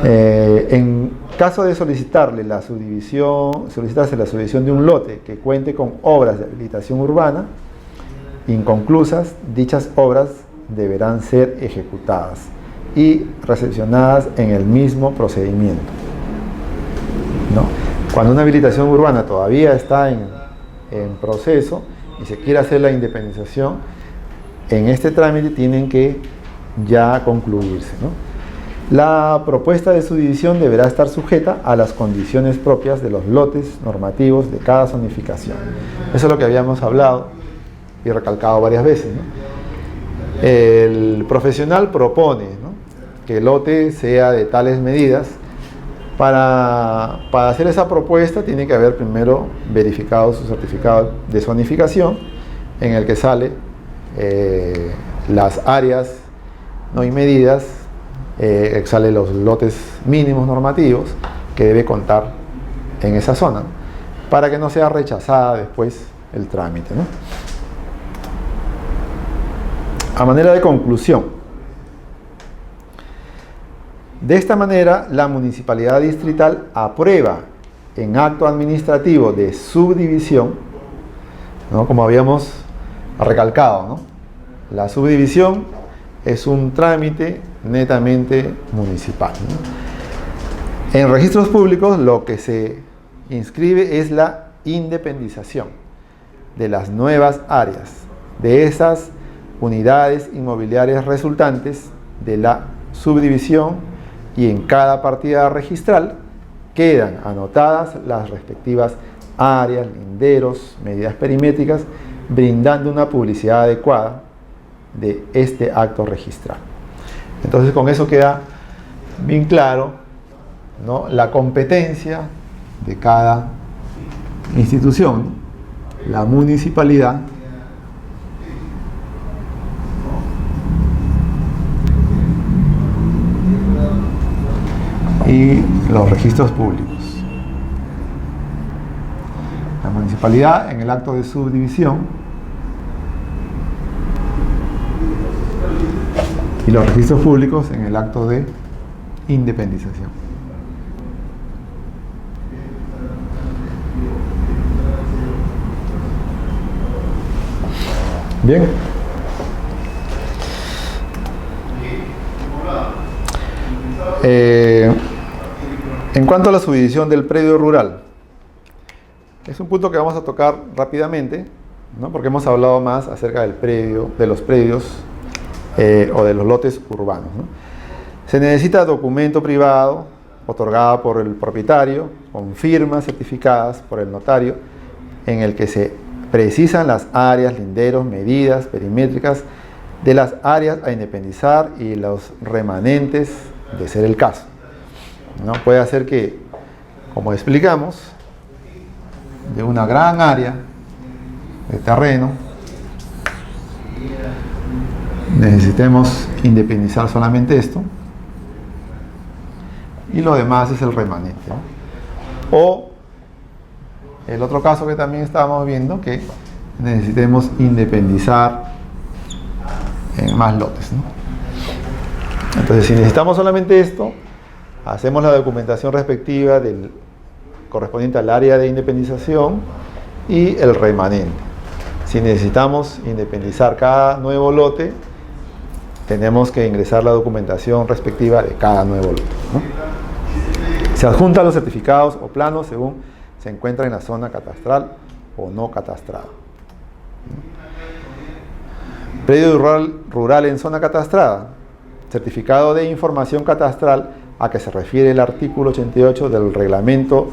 En caso de solicitarse la subdivisión de un lote que cuente con obras de habilitación urbana inconclusas, dichas obras deberán ser ejecutadas y recepcionadas en el mismo procedimiento, ¿no? Cuando una habilitación urbana todavía está en proceso y se quiere hacer la independización, en este trámite tienen que ya concluirse, ¿no? La propuesta de subdivisión deberá estar sujeta a las condiciones propias de los lotes normativos de cada zonificación. Eso es lo que habíamos hablado y recalcado varias veces, ¿no? El profesional propone, ¿no?, que el lote sea de tales medidas. Para hacer esa propuesta tiene que haber primero verificado su certificado de zonificación, en el que sale las áreas, ¿no?, y medidas, sale los lotes mínimos normativos que debe contar en esa zona, ¿no?, para que no sea rechazada después el trámite, ¿no? A manera de conclusión, de esta manera, la Municipalidad Distrital aprueba en acto administrativo de subdivisión, ¿no?, como habíamos recalcado, ¿no?, la subdivisión es un trámite netamente municipal, ¿no? En registros públicos lo que se inscribe es la independización de las nuevas áreas, de esas unidades inmobiliarias resultantes de la subdivisión, y en cada partida registral quedan anotadas las respectivas áreas, linderos, medidas perimétricas, brindando una publicidad adecuada de este acto registral. Entonces, con eso queda bien claro, ¿no?, la competencia de cada institución, la municipalidad, y los registros públicos. La municipalidad en el acto de subdivisión y los registros públicos en el acto de independización. Bien. En cuanto a la subdivisión del predio rural, es un punto que vamos a tocar rápidamente, ¿no?, porque hemos hablado más acerca del predio, de los predios o de los lotes urbanos, ¿no? Se necesita documento privado otorgado por el propietario con firmas certificadas por el notario, en el que se precisan las áreas, linderos, medidas perimétricas de las áreas a independizar y los remanentes, de ser el caso, ¿no? Puede hacer que, como explicamos, de una gran área de terreno necesitemos independizar solamente esto y lo demás es el remanente, ¿no? O el otro caso que también estábamos viendo, que necesitemos independizar en más lotes, ¿no? Entonces, si necesitamos solamente esto, hacemos la documentación respectiva del correspondiente al área de independización y el remanente. Si necesitamos independizar cada nuevo lote, tenemos que ingresar la documentación respectiva de cada nuevo lote, ¿no? Se adjuntan los certificados o planos según se encuentra en la zona catastral o no catastrada. Predio rural en zona catastrada. Certificado de información catastral a que se refiere el artículo 88 del reglamento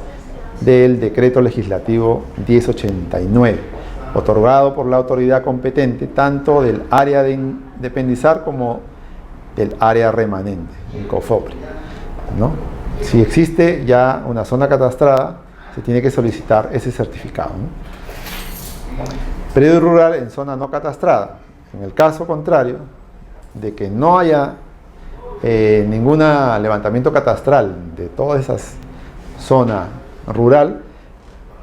del decreto legislativo 1089, otorgado por la autoridad competente tanto del área de independizar como del área remanente, el COFOPRI, ¿no? Si existe ya una zona catastrada, se tiene que solicitar ese certificado, ¿no? Predio rural en zona no catastrada. En el caso contrario de que no haya ningún levantamiento catastral de toda esa zona rural,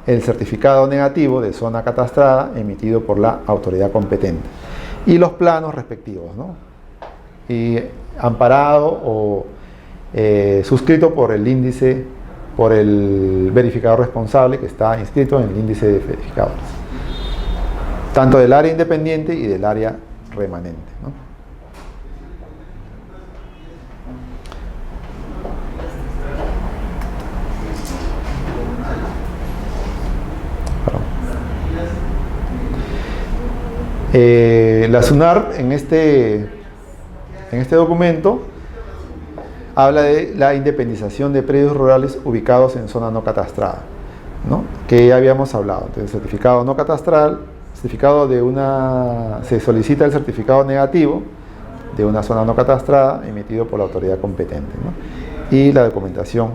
el certificado negativo de zona catastrada emitido por la autoridad competente y los planos respectivos, ¿no? Y amparado o suscrito por el índice, por el verificador responsable que está inscrito en el índice de verificadores, tanto del área independiente y del área remanente, ¿no? La SUNAR en este documento habla de la independización de predios rurales ubicados en zona no catastrada, ¿no? Que ya habíamos hablado. Entonces, certificado no catastral, se solicita el certificado negativo de una zona no catastrada emitido por la autoridad competente, ¿no? Y la documentación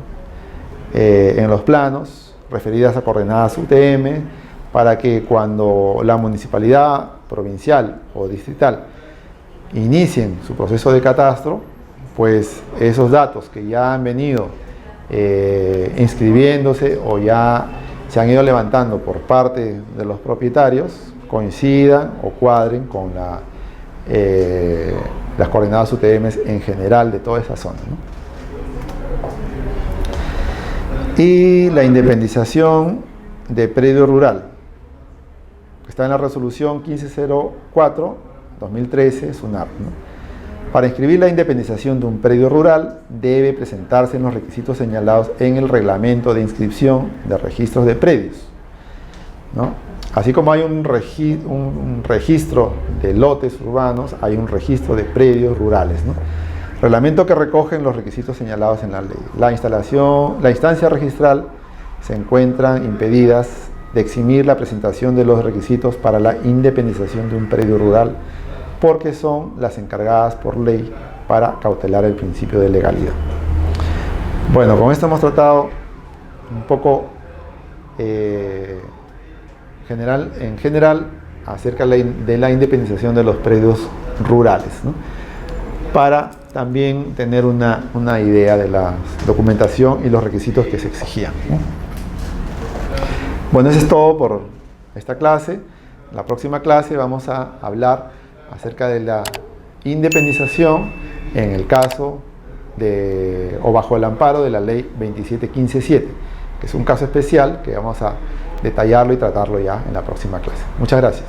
en los planos referidas a coordenadas UTM, para que cuando la municipalidad provincial o distrital inicien su proceso de catastro, pues esos datos que ya han venido inscribiéndose o ya se han ido levantando por parte de los propietarios coincidan o cuadren con las coordenadas UTM en general de toda esa zona, ¿no? Y la independización de predio rural, que está en la resolución 1504/2013 SUNAR, ¿no? Para inscribir la independización de un predio rural debe presentarse en los requisitos señalados en el reglamento de inscripción de registros de predios, ¿no? Así como hay un registro de lotes urbanos, hay un registro de predios rurales, ¿no? Reglamento que recogen los requisitos señalados en la ley. La instancia registral se encuentran impedidas de eximir la presentación de los requisitos para la independización de un predio rural, porque son las encargadas por ley para cautelar el principio de legalidad. Bueno, con esto hemos tratado un poco en general acerca de la independización de los predios rurales, ¿no? Para también tener una idea de la documentación y los requisitos que se exigían, ¿no? Bueno, eso es todo por esta clase. En la próxima clase vamos a hablar acerca de la independización en el caso o bajo el amparo de la ley 27157, que es un caso especial que vamos a detallarlo y tratarlo ya en la próxima clase. Muchas gracias.